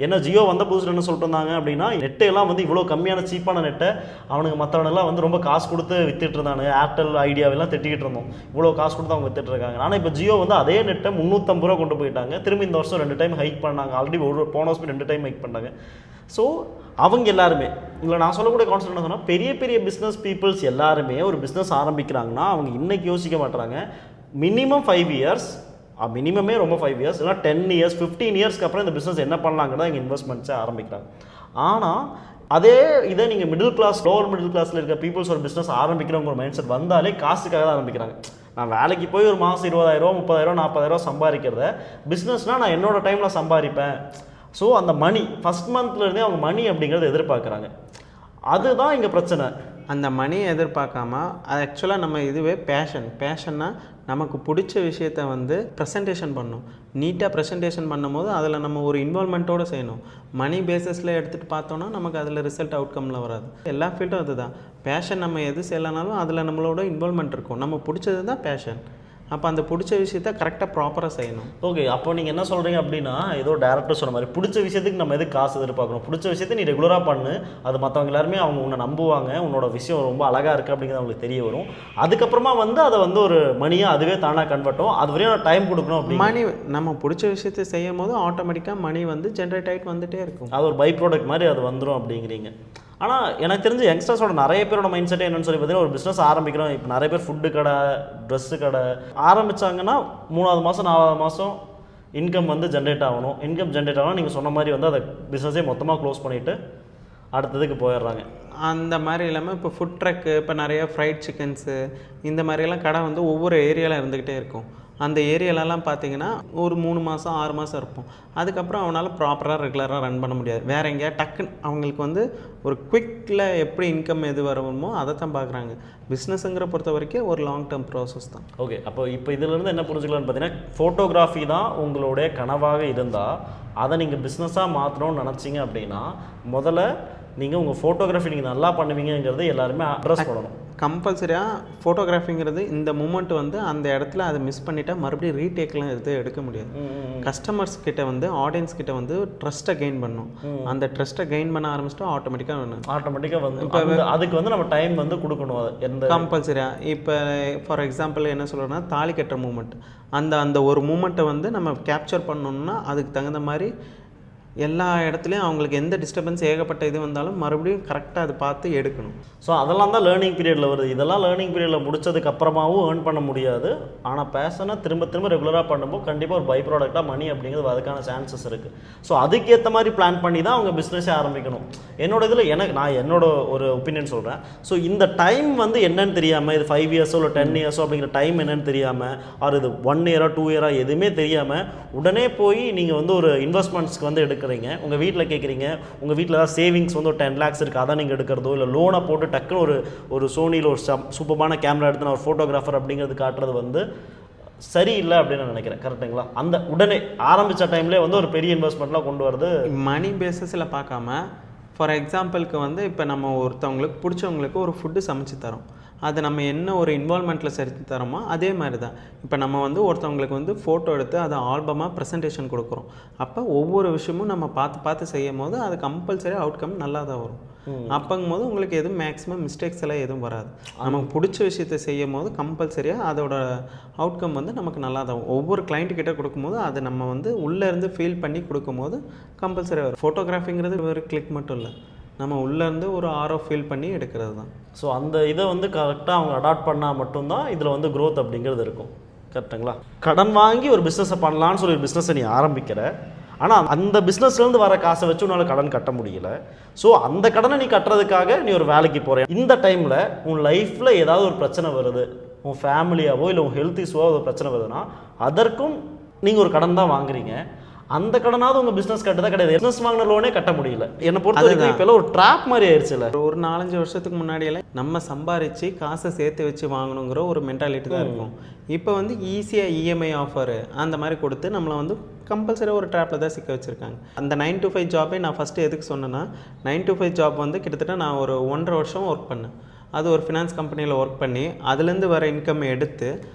என்ன ஜியோ வந்த புதுசில் என்ன சொல்லிட்டு இருந்தாங்க அப்படின்னா, நெட்டு எல்லாம் வந்து இவ்வளோ கம்மியான சீப்பான நெட்டை அவனுக்கு மற்றவனெல்லாம் வந்து ரொம்ப காசு கொடுத்து வித்துட்டு இருந்தானு. ஏர்டெல் ஐடியாவெல்லாம் திட்டிகிட்டு இருந்தோம், இவ்வளோ காசு கொடுத்து அவங்க வித்துட்டு இருக்காங்க. ஆனால் இப்போ ஜியோ வந்து அதே நெட்டை 350 ரூபா கொண்டு போயிட்டாங்க. திரும்பி இந்த வருஷம் 2 டைம் ஹைக் பண்ணாங்க. ஆல்ரெடி போன வருஷம் 2 டைம் ஹைக் பண்ணாங்க. ஸோ அவங்க எல்லாருமே இல்லை, நான் சொல்லக்கூடிய கான்செப்ட் என்ன சொன்னால், பெரிய பெரிய பிஸ்னஸ் பீப்புள்ஸ் எல்லாருமே ஒரு பிஸ்னஸ் ஆரம்பிக்கிறாங்கன்னா அவங்க இன்னைக்கு யோசிக்க மாட்டாங்க. மினிமம் 5 இயர்ஸ், மினிமமே ரொம்ப 5 இயர்ஸ் இல்லை 10 இயர்ஸ் 15 இயர்ஸ்க்கு அப்புறம் இந்த பிஸ்னஸ் என்ன பண்ணலாங்கிறத இங்கே இன்வெஸ்ட்மெண்ட்ஸை ஆரம்பிக்கிறாங்க. ஆனால் அதே இதை நீங்கள் மிடில் கிளாஸ், லோவர் மிடில் கிளாஸில் இருக்க பீப்புள்ஸ் ஒரு பிஸ்னஸ் ஆரம்பிக்கிறவங்க ஒரு மைண்ட் செட் வந்தாலே காசுக்காக தான் ஆரம்பிக்கிறாங்க. நான் வேலைக்கு போய் ஒரு மாதம் 20,000 30,000 40,000 சம்பாதிக்கிறத பிஸ்னஸ்னால் நான் என்னோட டைமில் சம்பாதிப்பேன். ஸோ அந்த மணி ஃபஸ்ட் மந்த்லேருந்தே அவங்க மணி அப்படிங்கிறத எதிர்பார்க்குறாங்க. அதுதான் இங்கே பிரச்சனை. அந்த மணியை எதிர்பார்க்காம அது ஆக்சுவலாக நம்ம இதுவே பேஷன்னா நமக்கு பிடிச்ச விஷயத்த வந்து ப்ரெசன்டேஷன் பண்ணணும். நீட்டாக ப்ரெசன்டேஷன் பண்ணும்போது அதில் நம்ம ஒரு இன்வால்மெண்ட்டோடு செய்யணும். மணி பேஸஸில் எடுத்துகிட்டு பார்த்தோன்னா நமக்கு அதில் ரிசல்ட் அவுட்கமில் வராது. எல்லா ஃபீல்டும் அதுதான். பேஷன் நம்ம எது செய்யலைனாலும் அதில் நம்மளோட இன்வால்மெண்ட் இருக்கும். நம்ம பிடிச்சது தான் பேஷன். அப்போ அந்த பிடிச்ச விஷயத்த கரெக்டாக ப்ராப்பராக செய்யணும். ஓகே, அப்போ நீங்கள் என்ன சொல்கிறீங்க அப்படின்னா, ஏதோ டேரக்டர் சொன்ன மாதிரி பிடிச்ச விஷயத்துக்கு நம்ம எதுக்கு காசு எதிர்பார்க்கணும், பிடிச்ச விஷயத்தை நீ ரெகுலராக பண்ணு, அது மற்றவங்க எல்லாருமே அவங்க உன்னை நம்புவாங்க, உன்னோட விஷயம் ரொம்ப அழகாக இருக்குது அப்படிங்கிறது அவங்களுக்கு தெரிய வரும். அதுக்கப்புறமா வந்து அதை வந்து ஒரு மணியாக அதுவே தானாக கன்வெர்ட்டும். அது வரையும் டைம் கொடுக்கணும். அப்படி மணி நம்ம பிடிச்ச விஷயத்தை செய்யும் போது ஆட்டோமேட்டிக்காக மணி வந்து ஜென்ரேட் ஆகிட்டு வந்துகிட்டே இருக்கும். அது ஒரு பை ப்ராடக்ட் மாதிரி அது வந்துடும் அப்படிங்கிறீங்க. ஆனால் எனக்கு தெரிஞ்ச யங்ஸ்டர்ஸோட நிறைய பேரோட மைண்ட் செட்டே என்னன்னு சொல்லி பார்த்தீங்கன்னா, ஒரு பிஸ்னஸ் ஆரம்பிக்கிறோம். இப்போ நிறைய பேர் ஃபுட்டு கடை, ட்ரெஸ்ஸு கடை ஆரம்பித்தாங்கன்னா 3ஆவது மாதம் 4ஆவது மாதம் இன்கம் வந்து ஜென்ரேட் ஆகணும். இன்கம் ஜென்ரேட் ஆகணும். நீங்கள் சொன்ன மாதிரி வந்து அதை பிஸ்னஸே மொத்தமாக க்ளோஸ் பண்ணிவிட்டு அடுத்ததுக்கு போயிடுறாங்க. அந்த மாதிரி இல்லாமல் இப்போ ஃபுட் ட்ரக்கு, இப்போ நிறைய ஃப்ரைட் சிக்கன்ஸு இந்த மாதிரியெல்லாம் கடை வந்து ஒவ்வொரு ஏரியாவில் இருந்துக்கிட்டே இருக்கும். அந்த ஏரியாலலாம் பார்த்தீங்கன்னா ஒரு 3 மாதம் 6 மாதம் இருப்போம். அதுக்கப்புறம் அவனால் ப்ராப்பராக ரெகுலராக ரன் பண்ண முடியாது. வேறு எங்கேயா டக்குன்னு அவங்களுக்கு வந்து ஒரு குவிக்கில் எப்படி இன்கம் எது வருமோ அதை தான் பார்க்குறாங்க. பிஸ்னஸுங்கிற பொறுத்த வரைக்கும் ஒரு லாங் டேர்ம் ப்ராசஸ் தான். ஓகே, அப்போ இப்போ இதிலேருந்து என்ன புரிஞ்சுக்கலான்னு பார்த்தீங்கன்னா, ஃபோட்டோகிராஃபி தான் உங்களுடைய கனவாக இருந்தால் அதை நீங்கள் பிஸ்னஸாக மாற்றணும்னு நினச்சிங்க அப்படின்னா, முதல்ல நீங்கள் உங்கள் ஃபோட்டோகிராஃபி நீங்கள் நல்லா பண்ணுவீங்கிறது எல்லாருமே அட்ரஸ் பண்ணணும். கம்பல்சரியாக ஃபோட்டோகிராஃபிங்கிறது இந்த மூமெண்ட் வந்து அந்த இடத்துல அதை மிஸ் பண்ணிட்டா மறுபடியும் ரீடேக்லாம் எடுக்க முடியாது. கஸ்டமர்ஸ் கிட்ட வந்து ஆடியன்ஸ் கிட்ட வந்து ட்ரஸ்ட்டை கெயின் பண்ணணும். அந்த ட்ரஸ்ட்டை கெயின் பண்ண ஆரம்பிச்சிட்டா ஆட்டோமேட்டிக்காக வந்து இப்போ அதுக்கு வந்து நம்ம டைம் வந்து கொடுக்கணும். எந்த கம்பல்சரியாக இப்போ ஃபார் எக்ஸாம்பிள் என்ன சொல்கிறேன்னா, தாலி கட்டுற மூமெண்ட், அந்த ஒரு மூமெண்ட்டை வந்து நம்ம கேப்சர் பண்ணணும்னா அதுக்கு தகுந்த மாதிரி எல்லா இடத்துலையும் அவங்களுக்கு எந்த டிஸ்டர்பன்ஸ் ஏகப்பட்ட இது வந்தாலும் மறுபடியும் கரெக்டாக அதை பார்த்து எடுக்கணும். ஸோ அதெல்லாம் தான் லேர்னிங் பீரியடில் வருது. இதெல்லாம் லேர்னிங் பீரியடில் முடிச்சதுக்கு அப்புறமாவும் ஏர்ன் பண்ண முடியாது. ஆனால் பேஷனை திரும்ப ரெகுலராக பண்ணும்போது கண்டிப்பாக ஒரு பை ப்ராடக்டாக மணி அப்படிங்கிறது அதுக்கான சான்சஸ் இருக்குது. ஸோ அதுக்கேற்ற மாதிரி பிளான் பண்ணி தான் அவங்க பிஸ்னஸே ஆரம்பிக்கணும். என்னோட இதில் நான் என்னோட ஒரு ஒப்பீனியன் சொல்கிறேன். ஸோ இந்த டைம் வந்து என்னன்னு தெரியாமல், இது 5 இயர்ஸோ இல்லை 10 இயர்ஸோ அப்படிங்கிற டைம் என்னன்னு தெரியாமல், ஆர் இது 1 இயரா 2 இயரா எதுவுமே தெரியாமல் உடனே போய் நீங்கள் வந்து ஒரு இன்வெஸ்ட்மெண்ட்ஸ்க்கு வந்து எடுக்கிறீங்க. உங்கள் வீட்டில் கேட்குறீங்க, உங்கள் வீட்டில் ஏதாவது சேவிங்ஸ் வந்து ஒரு 10 lakhs இருக்குது, அதை நீங்கள் எடுக்கிறதோ இல்லை லோனை போட்டு டக்குன்னு ஒரு சோனியில் ஒரு சூப்பரான கேமரா எடுத்து நான் ஒரு ஃபோட்டோகிராஃபர் அப்படிங்கிறது காட்டுறது வந்து சரியில்லை அப்படின்னு நான் நினைக்கிறேன். கரெக்டுங்களா? அந்த உடனே ஆரம்பித்த டைம்லேயே வந்து ஒரு பெரிய இன்வெஸ்ட்மெண்ட்லாம் கொண்டு வருது. மணி பேஸஸில் பார்க்காம ஃபார் எக்ஸாம்பிளுக்கு வந்து இப்போ நம்ம ஒருத்தவங்களுக்கு பிடிச்சவங்களுக்கு ஒரு ஃபுட்டு சமைச்சு தரோம். அதை நம்ம என்ன ஒரு இன்வால்மெண்ட்டில் செஞ்சு தரோமோ அதே மாதிரி தான் இப்போ நம்ம வந்து ஒருத்தவங்களுக்கு வந்து ஃபோட்டோ எடுத்து அதை ஆல்பமாக ப்ரெசன்டேஷன் கொடுக்குறோம். அப்போ ஒவ்வொரு விஷயமும் நம்ம பார்த்து செய்யும் போது அது கம்பல்சரி அவுட்கம் நல்லா தான் வரும். அப்போங்கும் போது உங்களுக்கு எதுவும் மேக்ஸிமம் மிஸ்டேக்ஸ் எல்லாம் எதுவும் வராது. நமக்கு பிடிச்ச விஷயத்தை செய்யும் போது கம்பல்சரியாக அதோட அவுட்கம் வந்து நமக்கு நல்லா தான். ஒவ்வொரு கிளைண்ட்டுக்கிட்ட கொடுக்கும்போது அதை நம்ம வந்து உள்ளேருந்து ஃபீல் பண்ணி கொடுக்கும்போது கம்பல்சரியாக வரும். ஃபோட்டோகிராஃபிங்கிறது ஒரு கிளிக் மட்டும் இல்லை, நம்ம உள்ளேருந்து ஒரு ஆரோ ஃபீல் பண்ணி எடுக்கிறது தான். ஸோ அந்த இதை வந்து கரெக்டாக அவங்க அடாப்ட் பண்ணால் மட்டும்தான் இதில் வந்து growth அப்படிங்கிறது இருக்கும். கரெக்டுங்களா? கடன் வாங்கி ஒரு பிஸ்னஸை பண்ணலான்னு சொல்லி ஒரு பிஸ்னஸை நீ ஆரம்பிக்கிற, ஆனால் அந்த பிஸ்னஸ்லேருந்து வர காசை வச்சு உன்னால் கடன் கட்ட முடியல. ஸோ அந்த கடனை நீ கட்டுறதுக்காக நீ ஒரு வேலைக்கு போகிற. இந்த டைமில் உன் லைஃப்பில் ஏதாவது ஒரு பிரச்சனை வருது, உன் ஃபேமிலியாவோ இல்லை உன் ஹெல்த் இஷ்யூவோ ஒரு பிரச்சனை வருதுன்னா அதற்கும் நீங்கள் ஒரு கடன் தான் வாங்குறீங்க. அந்த கடனாவது உங்கள் பிஸ்னஸ் கட்டதா கிடையாது. பிஸ்னஸ் வாங்கின லோனே கட்ட முடியல. என்னை பொறுத்த வரைக்கும் இப்போ ஒரு ட்ராப் மாதிரி ஆயிடுச்சுல்ல. ஒரு 4-5 வருஷத்துக்கு முன்னாடியெல்லாம் நம்ம சம்பாரித்து காசை சேர்த்து வச்சு வாங்கணுங்கிற ஒரு மென்டாலிட்டி தான் இருக்கும். இப்போ வந்து ஈஸியாக இஎம்ஐ ஆஃபரு அந்த மாதிரி கொடுத்து நம்மளை வந்து கம்பல்சரியாக ஒரு ட்ராப்பில் தான் சிக்க வச்சுருக்காங்க. அந்த 9 to 5 ஜாபே நான் ஃபஸ்ட்டு எதுக்கு சொன்னேன்னா, 9 to 5 ஜாப் வந்து கிட்டத்தட்ட நான் ஒரு 1.5 வருஷம் ஒர்க் பண்ணேன். அது ஒரு ஃபினான்ஸ் கம்பெனியில் ஒர்க் பண்ணி அதுலேருந்து வர இன்கம் எடுத்து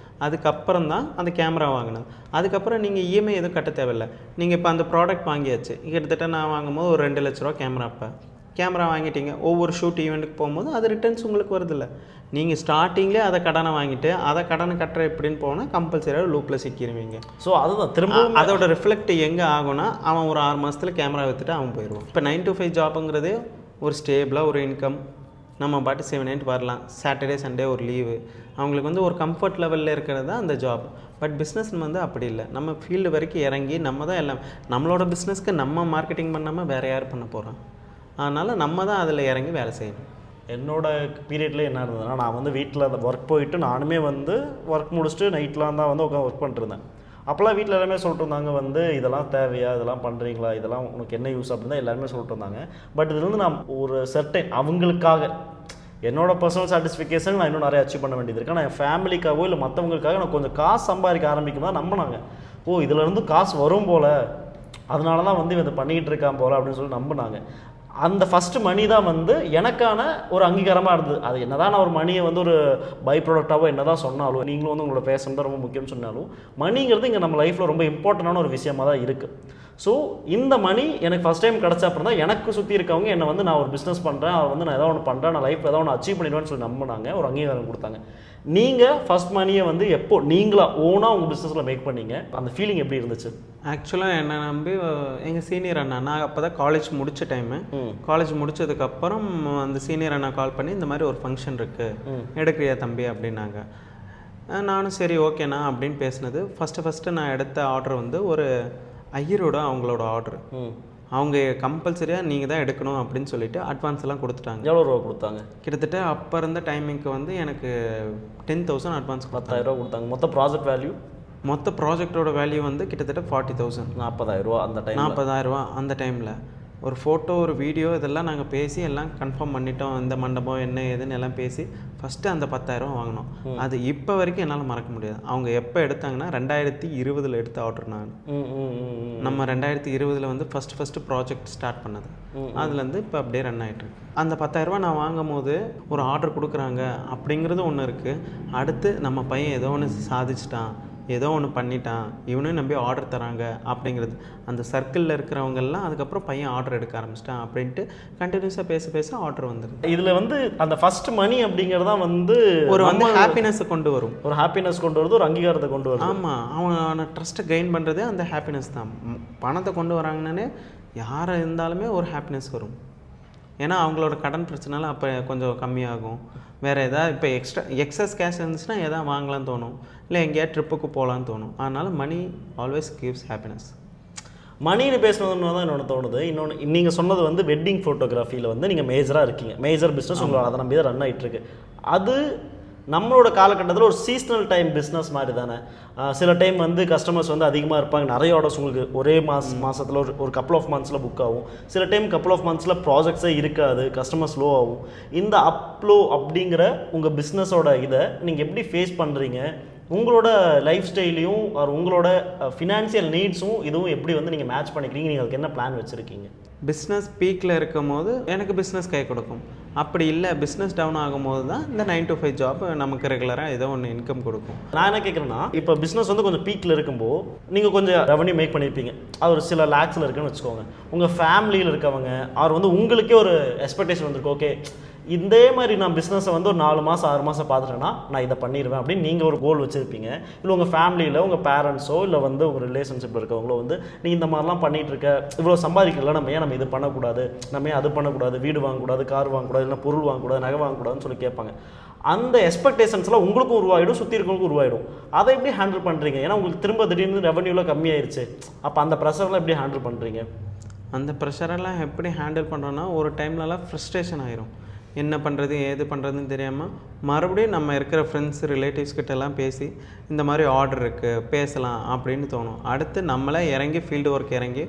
அதுக்கப்புறம் தான் அந்த கேமரா வாங்கினது. அதுக்கப்புறம் நீங்கள் இஎம்ஐ எதுவும் கட்ட தேவையில்லை. நீங்கள் இப்போ அந்த ப்ராடக்ட் வாங்கியாச்சு. கிட்டத்தட்ட நான் வாங்கும்போது ஒரு 2 லட்ச ரூபா கேமரா வாங்கிட்டீங்க. ஒவ்வொரு ஷூட் ஈவெண்ட்டுக்கு போகும்போது அது ரிட்டர்ன்ஸ் உங்களுக்கு வருதில்ல. நீங்கள் ஸ்டார்டிங்லேயே அதை கடனை வாங்கிட்டு அதை கடனை கட்டுற எப்படின்னு போனால் கம்பல்சரியாக லூப்பில் சிக்கிடுவீங்க. ஸோ அதுதான் திரும்ப அதோட ரிஃப்ளெக்ட் எங்கே ஆகும்னா அவன் ஒரு 6 மாதத்தில் கேமரா விற்றுட்டு அவன் போயிடுவான். இப்போ 9 to 5 ஜாப்புங்கிறதே ஒரு ஸ்டேபிளாக ஒரு இன்கம், நம்ம பாட்டு 7-8 வரலாம், சாட்டர்டே சண்டே ஒரு லீவு, அவங்களுக்கு வந்து ஒரு கம்ஃபர்ட் லெவலில் இருக்கிறது தான் அந்த ஜாப். பட் பிஸ்னஸ் வந்து அப்படி இல்லை. நம்ம ஃபீல்டு வரைக்கும் இறங்கி நம்ம தான் எல்லாம் நம்மளோட பிஸ்னஸ்க்கு நம்ம மார்க்கெட்டிங் பண்ணாமல் வேறு யார் பண்ண போகிறோம். அதனால் நம்ம தான் அதில் இறங்கி வேலை செய்யணும். என்னோட பீரியட்ல என்ன இருந்ததுன்னா, நான் வந்து வீட்டில் அந்த ஒர்க் போயிட்டு நானுமே வந்து ஒர்க் முடிச்சுட்டு நைட்லாம் தான் வந்து உட்காந்து ஒர்க் பண்ணிட்டுருந்தேன். அப்போல்லாம் வீட்டில் எல்லாமே சொல்லிட்டு இருந்தாங்க வந்து இதெல்லாம் தேவையா, இதெல்லாம் பண்ணுறீங்களா, இதெல்லாம் உனக்கு என்ன யூஸ் அப்படின்னு தான் எல்லாருமே சொல்லிட்டு இருந்தாங்க. பட் இதுலேருந்து நான் ஒரு சர்டைன் அவங்களுக்காக என்னோட பர்சனல் சாட்டிஸ்ஃபிகேஷன் நான் இன்னும் நிறைய அச்சீவ் பண்ண வேண்டியது இருக்கு. ஆனால் என் ஃபேமிலிக்காகவோ இல்லை மற்றவங்களுக்காக நான் கொஞ்சம் காசு சம்பாதிக்க ஆரம்பிக்கும் தான் நம்பினாங்க. ஓ இதுலேருந்து காசு வரும் போல், அதனால தான் வந்து இதை பண்ணிக்கிட்டு இருக்கான் போல் அப்படின்னு சொல்லி நம்பினாங்க. அந்த ஃபஸ்ட்டு மணி தான் வந்து எனக்கான ஒரு அங்கீகாரமாக இருந்தது. அது என்ன தான் நான் ஒரு மணியை வந்து ஒரு பை ப்ராடக்டாவோ என்ன தான் சொன்னாலும், நீங்களும் வந்து உங்களோட பேசணும் தான் ரொம்ப முக்கியம்னு சொன்னாலும், மணிங்கிறது இங்கே நம்ம லைஃப்பில் ரொம்ப இம்பார்ட்டண்டான ஒரு விஷயமாக தான் இருக்குது. ஸோ இந்த மணி எனக்கு ஃபஸ்ட் டைம் கிடச்ச அப்புறம் தான் எனக்கு சுற்றி இருக்கவங்க என்னை வந்து நான் ஒரு பிஸ்னஸ் பண்ணுறேன், அவர் வந்து நான் ஏதாவது ஒன்று பண்ணுறேன், நான் லைஃப்பில் ஏதாவது ஒன்று அச்சீவ் பண்ணிடுவேன்னு சொல்லி நம்பினாங்க, ஒரு அங்கீகாரம் கொடுத்தாங்க. நீங்கள் ஃபஸ்ட் மணியை வந்து எப்போ நீங்களாக ஓனாக உங்கள் பிஸ்னஸில் மேக் பண்ணீங்க, அந்த ஃபீலிங் எப்படி இருந்துச்சு? ஆக்சுவலாக என்னை நம்பி எங்கள் சீனியர் அண்ணா, நான் அப்போ தான் காலேஜ் முடித்த டைமு, காலேஜ் முடித்ததுக்கப்புறம் அந்த சீனியர் அண்ணா கால் பண்ணி இந்த மாதிரி ஒரு ஃபங்க்ஷன் இருக்குது எடுக்கிறியா தம்பி அப்படின்னாங்க. நானும் சரி ஓகேண்ணா அப்படின்னு பேசினது. ஃபஸ்ட்டு நான் எடுத்த ஆர்டர் வந்து ஒரு ஐயரோட அவங்களோட ஆர்டர். அவங்க கம்பல்சரியாக நீங்கள் தான் எடுக்கணும் அப்படின்னு சொல்லிட்டு அட்வான்ஸ் எல்லாம் கொடுத்துட்டாங்க. எவ்வளோ ரூபா கொடுத்தாங்க? கிட்டத்தட்ட அப்போ இருந்த டைமிங்க்கு வந்து எனக்கு 10,000 அட்வான்ஸ் 10,000 ரூபா கொடுத்தாங்க. மொத்த ப்ராஜெக்ட் வேல்யூ, மொத்த ப்ராஜெக்டோட வேல்யூ வந்து கிட்டத்தட்ட 40,000, 40,000 ரூபா அந்த டைம். 40,000 ரூபா அந்த டைமில். ஒரு ஃபோட்டோ ஒரு வீடியோ இதெல்லாம் நாங்கள் பேசி எல்லாம் கன்ஃபார்ம் பண்ணிட்டோம். இந்த மண்டபம் என்ன ஏதுன்னு எல்லாம் பேசி ஃபஸ்ட்டு அந்த 10,000 வாங்கினோம். அது இப்போ வரைக்கும் என்னால் மறக்க முடியாது. அவங்க எப்போ எடுத்தாங்கன்னா 2020 எடுத்த ஆர்டர். நான் நம்ம 2020 வந்து ஃபஸ்ட்டு ப்ராஜெக்ட் ஸ்டார்ட் பண்ணது. அதுலேருந்து இப்போ அப்படியே ரன் ஆகிட்டுருக்கு. அந்த 10,000 ரூபா நான் வாங்கும் போது ஒரு ஆர்டர் கொடுக்குறாங்க அப்படிங்கிறது ஒன்று இருக்குது. அடுத்து நம்ம பையன் ஏதோ ஒன்று சாதிச்சிட்டான், ஏதோ ஒன்று பண்ணிட்டான், இவனையும் நம்பி ஆர்டர் தராங்க அப்படிங்கிறது. அந்த சர்க்கிளில் இருக்கிறவங்கெல்லாம் அதுக்கப்புறம் பையன் ஆர்டர் எடுக்க ஆரம்பிச்சிட்டான் அப்படின்ட்டு கண்டினியூஸாக பேச ஆர்டர் வந்துடுது. இதில் வந்து அந்த ஃபஸ்ட் மணி அப்படிங்கிறது தான் வந்து ஒரு வந்து ஹாப்பினஸை கொண்டு வரும், ஒரு ஹாப்பினஸ் கொண்டு வருது, ஒரு அங்கீகாரத்தை கொண்டு வருது. ஆமாம், அவனை ட்ரஸ்ட்டை கெயின் பண்ணுறதே அந்த ஹாப்பினஸ் தான். பணத்தை கொண்டு வராங்கன்னே யாராக இருந்தாலுமே ஒரு ஹாப்பினஸ் வரும். ஏன்னா அவங்களோட கடன் பிரச்சனைலாம் அப்போ கொஞ்சம் கம்மியாகும். வேறு எதாவது இப்போ எக்ஸஸ் கேஷ் இருந்துச்சுன்னா எதாவது வாங்கலான்னு தோணும், இல்லை எங்கேயாவது ட்ரிப்புக்கு போகலான்னு தோணும். அதனால் மணி ஆல்வேஸ் கிவ்ஸ் ஹாப்பினஸ். மணின்னு பேசணுன்னு தான் இன்னொன்று தோணுது. இன்னொன்று நீங்கள் சொன்னது வந்து வெட்டிங் ஃபோட்டோகிராஃபியில் வந்து நீங்கள் மேஜராக இருக்கீங்க, மேஜர் பிஸ்னஸ் உங்களை அதை நம்பி தான் ரன் ஆகிட்டுருக்கு. அது நம்மளோட காலகட்டத்தில் ஒரு சீஸ்னல் டைம் பிஸ்னஸ் மாதிரி தானே. சில டைம் வந்து கஸ்டமர்ஸ் வந்து அதிகமாக இருப்பாங்க, நிறைய ஆர்டர்ஸ் உங்களுக்கு ஒரே மாதத்தில் ஒரு கப்புள் ஆஃப் மந்த்ஸில் புக் ஆகும். சில டைம் கப்புள் ஆஃப் மந்த்ஸில் ப்ராஜெக்ட்ஸே இருக்காது, கஸ்டமர் ஸ்லோ ஆகும். இந்த அப்லோ அப்படிங்கிற உங்கள் பிஸ்னஸோட இதை நீங்கள் எப்படி ஃபேஸ் பண்ணுறீங்க? உங்களோட லைஃப் ஸ்டைலையும் உங்களோட ஃபினான்ஷியல் நீட்ஸும் இதுவும் எப்படி வந்து நீங்கள் மேட்ச் பண்ணிக்கிறீங்க? நீங்கள் அதுக்கு என்ன பிளான் வச்சுருக்கீங்க? பிஸ்னஸ் பீக்கில் இருக்கும் போது எனக்கு பிஸ்னஸ் கை கொடுக்கும். அப்படி இல்லை பிஸ்னஸ் டவுன் ஆகும்போது தான் இந்த 9 to 5 ஜாப் நமக்கு ரெகுலராக ஏதோ ஒன்று இன்கம் கொடுக்கும். நான் என்ன கேட்குறேன்னா, இப்போ பிஸ்னஸ் வந்து கொஞ்சம் பீக்கில் இருக்கும்போது நீங்கள் கொஞ்சம் ரெவன்யூ மேக் பண்ணியிருப்பீங்க, அது ஒரு சில லேக்ஸில் இருக்குன்னு வச்சுக்கோங்க. உங்கள் ஃபேமிலியில் இருக்கவங்க அவர் வந்து உங்களுக்கே ஒரு எக்ஸ்பெக்டேஷன் வந்திருக்கு, ஓகே இதே மாதிரி நான் பிஸ்னஸை வந்து ஒரு 4 மாதம் 6 மாதம் பார்த்துட்டேன்னா நான் இதை பண்ணிடுவேன் அப்படின்னு நீங்கள் ஒரு கோல் வச்சுருப்பீங்க. இல்லை உங்கள் ஃபேமிலியில் உங்கள் பேரண்ட்ஸோ இல்லை வந்து உங்கள் ரிலேஷன்ஷிப்பில் இருக்கவங்களோ வந்து நீ இந்த மாதிரிலாம் பண்ணிகிட்டு இருக்க, இவ்வளோ சம்பாதிக்கல, நம்ம இது பண்ணக்கூடாது, நம்ம அது பண்ணக்கூடாது, வீடு வாங்கக்கூடாது, கார் வாங்கக்கூடாது, இல்லை பொருள் வாங்கக்கூடாது, நகை வாங்கக்கூடாதுன்னு சொல்லி கேட்பாங்க. அந்த எக்ஸ்பெக்டேஷன்ஸ்லாம் உங்களுக்கும் உருவாயிடும், சுற்றி இருக்கவங்களுக்கும் உருவாயிடும். அதை எப்படி ஹேண்டில் பண்ணுறீங்க? ஏன்னா உங்களுக்கு திரும்ப திடீர்னு ரெவன்யூலாம் கம்மியாயிருச்சு, அப்போ அந்த ப்ரெஷர்லாம் எப்படி ஹேண்டில் பண்ணுறீங்க? அந்த ப்ரெஷரெல்லாம் எப்படி ஹேண்டில் பண்ணுறோன்னா, ஒரு டைம்லலாம் ஃப்ரஸ்ட்ரேஷன் ஆயிரும். என்ன பண்ணுறது ஏது பண்ணுறதுன்னு தெரியாமல் மறுபடியும் நம்ம இருக்கிற ஃப்ரெண்ட்ஸ் ரிலேட்டிவ்ஸ் கிட்டலாம் பேசி இந்த மாதிரி ஆர்டர் இருக்குது பேசலாம் அப்படின்னு தோணும். அடுத்து நம்மளே இறங்கி ஃபீல்டு ஒர்க் இறங்கி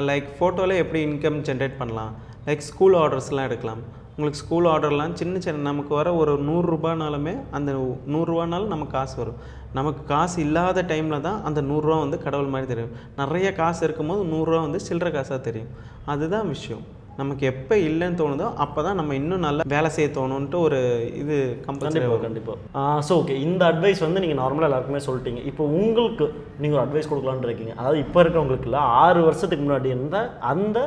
லைக் ஃபோட்டோவில் எப்படி இன்கம் ஜென்ரேட் பண்ணலாம், லைக் ஸ்கூல் ஆர்டர்ஸ்லாம் எடுக்கலாம். உங்களுக்கு ஸ்கூல் ஆர்டர்லாம் சின்ன நமக்கு வர ஒரு 100 ரூபானாலுமே அந்த 100 ரூபானாலும் நமக்கு காசு வரும். நமக்கு காசு இல்லாத டைமில் தான் அந்த 100 ரூபா வந்து கடவுள் மாதிரி தெரியும். நிறைய காசு இருக்கும்போது 100 ரூபா வந்து சில்லற காசாக தெரியும். அதுதான் விஷயம். நமக்கு எப்போ இல்லைன்னு தோணுதோ அப்போ தான் நம்ம இன்னும் நல்லா வேலை செய்ய தோணுன்ட்டு ஒரு இது கண்டிப்பாக. ஸோ ஓகே, இந்த அட்வைஸ் வந்து நீங்கள் நார்மலாக எல்லாருக்குமே சொல்லிட்டீங்க. இப்போ உங்களுக்கு நீங்கள் ஒரு அட்வைஸ் கொடுக்கலான்னு இருக்கீங்க. அதாவது இப்போ இருக்கிறவங்களுக்கு இல்லை, 6 வருஷத்துக்கு முன்னாடி இருந்த அந்த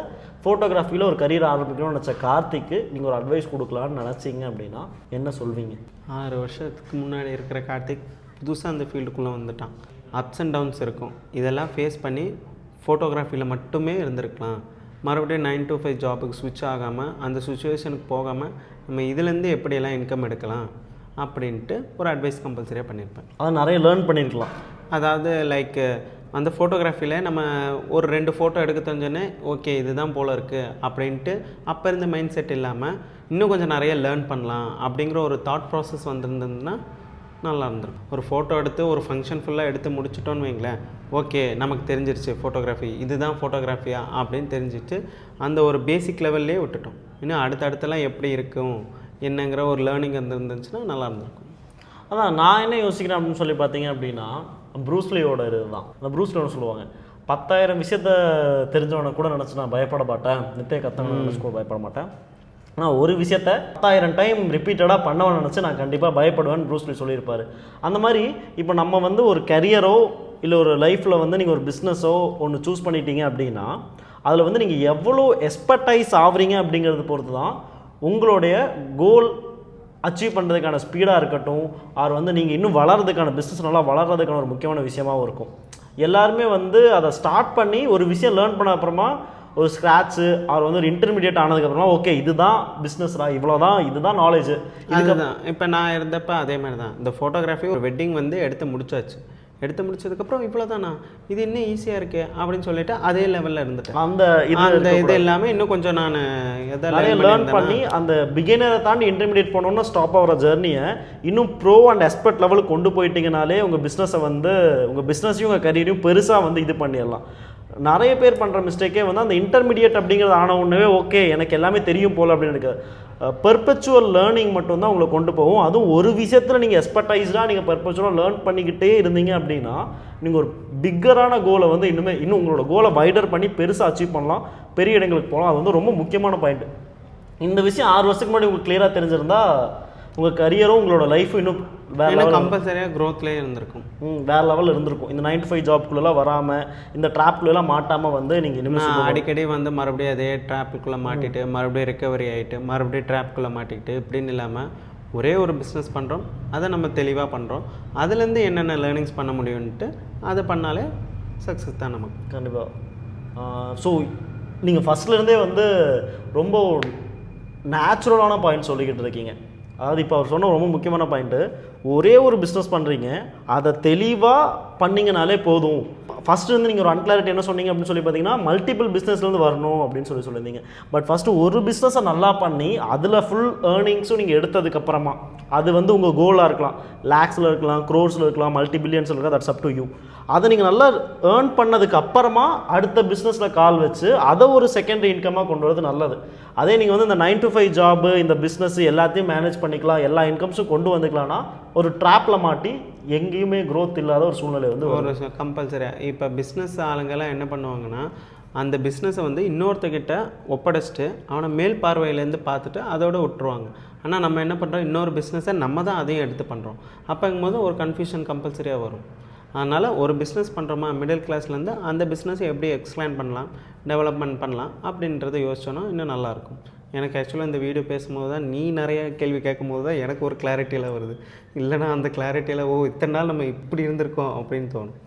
ஃபோட்டோகிராஃபியில் ஒரு கரியர் ஆரம்பிக்கணும்னு நினச்ச கார்த்திக்கு நீங்கள் ஒரு அட்வைஸ் கொடுக்கலான்னு நினச்சிங்க அப்படின்னா என்ன சொல்வீங்க? 6 வருஷத்துக்கு முன்னாடி இருக்கிற கார்த்திக் புதுசாக அந்த ஃபீல்டுக்குள்ளே வந்துட்டான். அப்ஸ் அண்ட் டவுன்ஸ் இருக்கும். இதெல்லாம் ஃபேஸ் பண்ணி ஃபோட்டோகிராஃபியில் மட்டுமே இருந்திருக்கலாம். மறுபடியும் 9 to 5 ஜாபுக்கு ஸ்விட்ச் ஆகாமல் அந்த சுச்சுவேஷனுக்கு போகாமல் நம்ம இதுலேருந்து எப்படியெல்லாம் இன்கம் எடுக்கலாம் அப்படின்ட்டு ஒரு அட்வைஸ் கம்பல்சரியாக பண்ணியிருப்பேன். அதை நிறைய லேர்ன் பண்ணியிருக்கலாம். அதாவது லைக் அந்த ஃபோட்டோகிராஃபியில் நம்ம ஒரு 2 ஃபோட்டோ எடுக்க தெரிஞ்சோன்னே ஓகே இதுதான் போல் இருக்குது அப்படின்ட்டு அப்போ இருந்த மைண்ட் செட் இல்லாமல் இன்னும் கொஞ்சம் நிறைய லேர்ன் பண்ணலாம் அப்படிங்கிற ஒரு தாட் ப்ராசஸ் வந்திருந்ததுன்னா நல்லா இருந்திருக்கும். ஒரு ஃபோட்டோ எடுத்து ஒரு ஃபங்க்ஷன் ஃபுல்லாக எடுத்து முடிச்சிட்டோன்னு வைங்களேன், ஓகே நமக்கு தெரிஞ்சிருச்சு ஃபோட்டோகிராஃபி இதுதான் ஃபோட்டோகிராஃபியா அப்படின்னு தெரிஞ்சிட்டு அந்த ஒரு பேசிக் லெவல்லே விட்டுட்டோம். இன்னும் அடுத்தடுத்தெல்லாம் எப்படி இருக்கும் என்னங்கிற ஒரு லேர்னிங் இருந்துச்சுன்னா நல்லா இருந்திருக்கும். அதான் நான் என்ன யோசிக்கிறேன் அப்படின்னு சொல்லி பார்த்தீங்க அப்படின்னா, ப்ரூஸ்லியோட இதுதான். அந்த ப்ரூஸ்லியோட சொல்லுவாங்க, 10,000 விஷயத்த தெரிஞ்சவனை கூட நினச்சி நான் பயப்பட மாட்டேன், நித்திய கத்தவனை நினச்சி கூட பயப்பட மாட்டேன், ஆனால் ஒரு விஷயத்த 10,000 டைம் ரிப்பீட்டடாக பண்ணவன் நினச்சி நான் கண்டிப்பாக பயப்படுவேன்னு ப்ரூஸ்லி சொல்லியிருப்பார். அந்த மாதிரி இப்போ நம்ம வந்து ஒரு கரியரோ இல்லை ஒரு லைஃப்பில் வந்து நீங்கள் ஒரு பிஸ்னஸோ ஒன்று சூஸ் பண்ணிட்டீங்க அப்படின்னா அதில் வந்து நீங்கள் எவ்வளோ எக்ஸ்பர்டைஸ் ஆகுறீங்க அப்படிங்கிறது பொறுத்து தான் உங்களுடைய கோல் அச்சீவ் பண்ணுறதுக்கான ஸ்பீடாக இருக்கட்டும், ஆர் வந்து நீங்கள் இன்னும் வளர்கிறதுக்கான பிஸ்னஸ் நல்லா வளர்கிறதுக்கான ஒரு முக்கியமான விஷயமாகவும் இருக்கும். எல்லாருமே வந்து அதை ஸ்டார்ட் பண்ணி ஒரு விஷயம் லேர்ன் பண்ண அப்புறமா ஒரு ஸ்க்ராட்சு அவர் வந்து ஒரு இன்டர்மீடியட் ஆனதுக்கப்புறமா ஓகே இதுதான் பிஸ்னஸ்ரா, இவ்வளோதான், இதுதான் நாலேஜ். இதுதான் இப்போ நான் இருந்தப்போ அதே மாதிரி தான். இந்த ஃபோட்டோகிராஃபி ஒரு வெட்டிங் வந்து எடுத்து முடிச்சதுக்கப்புறம் இவ்வளோ தானா, இது இன்னும் ஈஸியாக இருக்குது அப்படின்னு சொல்லிட்டு அதே லெவலில் இருந்துட்டேன். அந்த இது எல்லாமே இன்னும் கொஞ்சம் நான் நிறைய லேர்ன் பண்ணி அந்த பிகினரை தாண்டி இன்டர்மீடியட் போனோன்னா ஸ்டாப் ஆகிற ஜர்னியை இன்னும் ப்ரோ அண்ட் எக்ஸ்பர்ட் லெவலுக்கு கொண்டு போயிட்டீங்கனாலே உங்கள் பிஸ்னஸை வந்து உங்கள் பிஸ்னஸையும் உங்கள் கரியரையும் பெருசாக வந்து இது பண்ணிடலாம். நிறைய பேர் பண்ணுற மிஸ்டேக்கே வந்து அந்த இன்டர்மீடியட் அப்படிங்கிறது ஆன உடனே ஓகே எனக்கு எல்லாமே தெரியும் போல் அப்படின்னு எனக்கு பெர்பச்சுவல் லேர்னிங் மட்டும்தான் உங்களை கொண்டு போகும். அதுவும் ஒரு விஷயத்தில் நீங்கள் எக்ஸ்பர்டைஸ்டாக நீங்கள் பெர்பச்சுவலாக லேர்ன் பண்ணிக்கிட்டே இருந்தீங்க அப்படின்னா நீங்கள் ஒரு பிக்கரான கோலை வந்து இன்னும் உங்களோட கோலை வைடர் பண்ணி பெருசாக அச்சீவ் பண்ணலாம், பெரிய இடங்களுக்கு போகலாம். அது வந்து ரொம்ப முக்கியமான பாயிண்ட். இந்த விஷயம் 6 வருஷத்துக்கு முன்னாடி உங்களுக்கு கிளியராக தெரிஞ்சிருந்தா உங்கள் கரியரும் உங்களோட லைஃபும் இன்னும் வேறு லெவல் கம்பல்சரியாக க்ரோத்லேயே இருந்திருக்கும், வேறு லெவலில் இருந்திருக்கும். இந்த 9 to 5 ஜாப்குள்ளெல்லாம் வராமல் இந்த ட்ராப்குள்ளெல்லாம் மாட்டாமல் வந்து நீங்கள் இனிமேல் அடிக்கடி வந்து மறுபடியும் அதே ட்ராப்புக்குள்ளே மாட்டிட்டு மறுபடியும் ரெக்கவரி ஆகிட்டு மறுபடியும் ட்ராப்புக்குள்ளே மாட்டிக்கிட்டு இப்படின்னு இல்லாமல் ஒரே ஒரு பிஸ்னஸ் பண்ணுறோம், அதை நம்ம தெளிவாக பண்ணுறோம், அதுலேருந்து என்னென்ன லேர்னிங்ஸ் பண்ண முடியும்ன்ட்டு அதை பண்ணாலே சக்ஸஸ் தான் நமக்கு கண்டிப்பாக. ஸோ நீங்கள் ஃபஸ்ட்லேருந்தே வந்து ரொம்ப நேச்சுரலான பாயிண்ட் சொல்லிக்கிட்டு இருக்கீங்க. அதாவது இப்போ அவர் சொன்ன ரொம்ப முக்கியமான பாயிண்ட்டு, ஒரே ஒரு பிஸ்னஸ் பண்ணுறீங்க, அதை தெளிவாக பண்ணிங்கனாலே போதும். ஃபஸ்ட்டு வந்து நீங்கள் ஒரு அன்கிளாரிட்டி என்ன சொன்னீங்க அப்படின்னு சொல்லி பார்த்தீங்கன்னா மல்டிபிள் பிஸ்னஸ்லேருந்து வரணும் அப்படின்னு சொல்லியிருந்தீங்க. பட் ஃபஸ்ட்டு ஒரு பிஸ்னஸை நல்லா பண்ணி அதில் ஃபுல் ஏர்னிங்ஸும் நீங்கள் எடுத்ததுக்கப்புறமா அது வந்து உங்கள் கோலாக இருக்கலாம், லேக்ஸில் இருக்கலாம், க்ரோர்ஸில் இருக்கலாம், மல்டிபில்லியன்ஸில் இருக்கலாம், தட்ஸ் அப் டு யூ. அதை நீங்கள் நல்லா ஏர்ன் பண்ணதுக்கு அப்புறமா அடுத்த பிஸ்னஸில் கால் வச்சு அதை ஒரு செகண்டரி இன்கமாக கொண்டு வரது நல்லது. அதே நீங்கள் வந்து இந்த 9 to 5 ஜாபு இந்த பிஸ்னஸ் எல்லாத்தையும் மேனேஜ் பண்ணிக்கலாம், எல்லா இன்கம்ஸும் கொண்டு வந்துக்கலாம்னா ஒரு ட்ராப்பில் மாட்டி எங்கேயுமே க்ரோத் இல்லாத ஒரு சூழ்நிலை வந்து ஒரு கம்பல்சரியாக. இப்போ பிஸ்னஸ் ஆளுங்கெல்லாம் என்ன பண்ணுவாங்கன்னா அந்த பிஸ்னஸை வந்து இன்னொருத்தக்கிட்ட ஒப்படைச்சிட்டு அவனை மேல் பார்வையிலேருந்து பார்த்துட்டு அதோட விட்டுருவாங்க. ஆனால் நம்ம என்ன பண்ணுறோம், இன்னொரு பிஸ்னஸை நம்ம தான் அதையும் எடுத்து பண்ணுறோம். அப்போங்கும்போது ஒரு கன்ஃபியூஷன் கம்பல்சரியாக வரும். அதனால் ஒரு பிஸ்னஸ் பண்ணுறோமா மிடில் கிளாஸ்லேருந்து அந்த பிஸ்னஸை எப்படி எக்ஸ்பிளைன் பண்ணலாம், டெவலப்மெண்ட் பண்ணலாம் அப்படின்றத யோசிச்சோன்னா இன்னும் நல்லாயிருக்கும். எனக்கு ஆக்சுவலாக இந்த வீடியோ பேசும்போது தான் நீ நிறைய கேள்வி கேட்கும்போது தான் எனக்கு ஒரு கிளாரிட்டியெல்லாம் வருது. இல்லைனா அந்த கிளாரிட்டியில் இத்தனை நாள் நம்ம இப்படி இருந்திருக்கோம் அப்படின்னு தோணும்.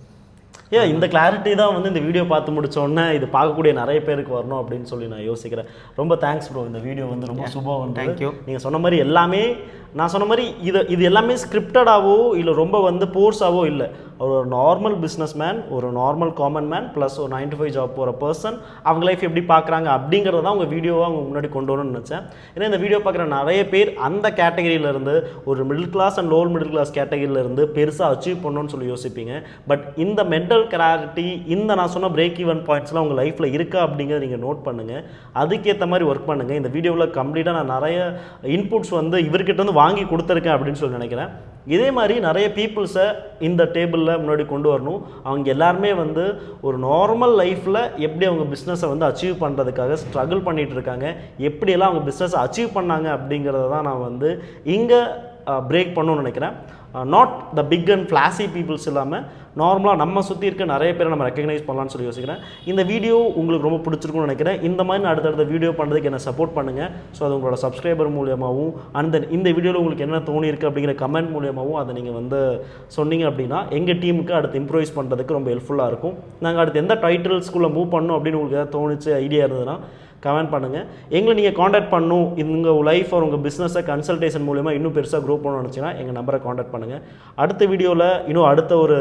ஏன் இந்த கிளாரிட்டி தான் வந்து இந்த வீடியோ பார்த்து முடிச்சோடனே இது பார்க்கக்கூடிய நிறைய பேருக்கு வரணும் அப்படின்னு சொல்லி நான் யோசிக்கிறேன். ரொம்ப தேங்க்ஸ் ப்ரோ. இந்த வீடியோ வந்து ரொம்ப சூப்பராக வந்து தேங்க்யூ. நீங்கள் சொன்ன மாதிரி எல்லாமே நான் சொன்ன மாதிரி இது எல்லாமே ஸ்கிரிப்டடாகவோ இல்லை ரொம்ப வந்து போர்ஸாவோ இல்லை. ஒரு நார்மல் பிஸ்னஸ் மேன், ஒரு நார்மல் காமன் மேன் ப்ளஸ் ஒரு 9 to 5 ஜாப் போகிற பர்சன் அவங்க லைஃப் எப்படி பார்க்குறாங்க அப்படிங்கிறத தான் உங்கள் வீடியோவாக அவங்க முன்னாடி கொண்டு வரணும்னு நினச்சேன். ஏன்னா இந்த வீடியோ பார்க்குற நிறைய பேர் அந்த கேட்டகரியிலேருந்து ஒரு middle class and lower middle class கேட்டகரியிலேருந்து பெருசாக அச்சீவ் பண்ணணும்னு சொல்லி யோசிப்பீங்க. பட் இந்த மென்டல் கிளாரிட்டி, இந்த நான் சொன்ன பிரேக் ஈவன் பாயிண்ட்ஸ்லாம் உங்கள் லைஃப்பில் இருக்கா அப்படிங்கிறத நீங்கள் நோட் பண்ணுங்கள். அதுக்கேற்ற மாதிரி ஒர்க் பண்ணுங்கள். இந்த வீடியோவில் கம்ப்ளீட்டாக நான் நிறைய இன்புட்ஸ் வந்து இவர்கிட்ட வந்து வாங்கி கொடுத்துருக்கேன் அப்படின்னு சொல்லி நினைக்கிறேன். இதே மாதிரி நிறைய பீப்புள்ஸை இந்த டேபிளில் முன்னாடி கொண்டு வரணும். அவங்க எல்லாருமே வந்து ஒரு நார்மல் லைஃப்பில் எப்படி அவங்க பிஸ்னஸை வந்து அச்சீவ் பண்ணுறதுக்காக ஸ்ட்ரகிள் பண்ணிகிட்டு இருக்காங்க, எப்படியெல்லாம் அவங்க பிஸ்னஸை அச்சீவ் பண்ணாங்க அப்படிங்கிறத தான் நான் வந்து இங்கே பிரேக் பண்ணணும்னு நினைக்கிறேன். Not the big and flashy peoples இல்லாமல் நார்மலாக நம்ம சுற்றி இருக்க நிறைய பேரை நம்ம ரெக்கக்னைஸ் பண்ணலான்னு சொல்லி யோசிக்கிறேன். இந்த வீடியோ உங்களுக்கு ரொம்ப பிடிச்சிருக்குன்னு நினைக்கிறேன். இந்த மாதிரி நான் அடுத்தடுத்த வீடியோ பண்ணுறதுக்கு என்ன சப்போர்ட் பண்ணுங்கள். ஸோ அது உங்களோட சப்ஸ்கிரைபர் மூலியமாகவும் அண்ட் தென் இந்த வீடியோவில் உங்களுக்கு என்ன தோணியிருக்கு அப்படிங்கிற கமெண்ட் மூலியமாகவும் அதை நீங்கள் வந்து சொன்னீங்க அப்படின்னா எங்கள் டீமுக்கு அடுத்து இம்ப்ரூவைஸ் பண்ணுறதுக்கு ரொம்ப ஹெல்ப்ஃபுல்லாக இருக்கும். நாங்கள் அடுத்து எந்த டைட்டில்ஸ்குள்ளே மூவ் பண்ணணும் அப்படின்னு உங்களுக்கு ஏதாவது தோணுச்சு ஐடியா இருந்ததுன்னா கமெண்ட் பண்ணுங்கள். எங்களை நீங்கள் காண்டாக்ட் பண்ணணும், உங்கள் லைஃப் ஒரு உங்கள் பிஸ்னஸை கன்சல்டேஷன் மூலமா இன்னும் பெருசாக க்ரோ பண்ணணும்னு நினச்சிங்கன்னா எங்கள் நம்பரை காண்டாக்ட் பண்ணுங்கள். அடுத்த வீடியோவில் இன்னும் அடுத்த ஒரு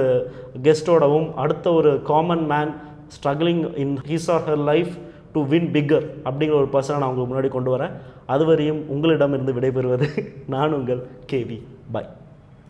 கெஸ்ட்டோடவும் அடுத்த ஒரு common man struggling in his R her life to win bigger அப்படிங்கிற ஒரு பர்சனை நான் உங்களுக்கு முன்னாடி கொண்டு வரேன். அதுவரையும் உங்களிடமிருந்து விடைபெறுவது நான் உங்கள் கேவி. பாய்.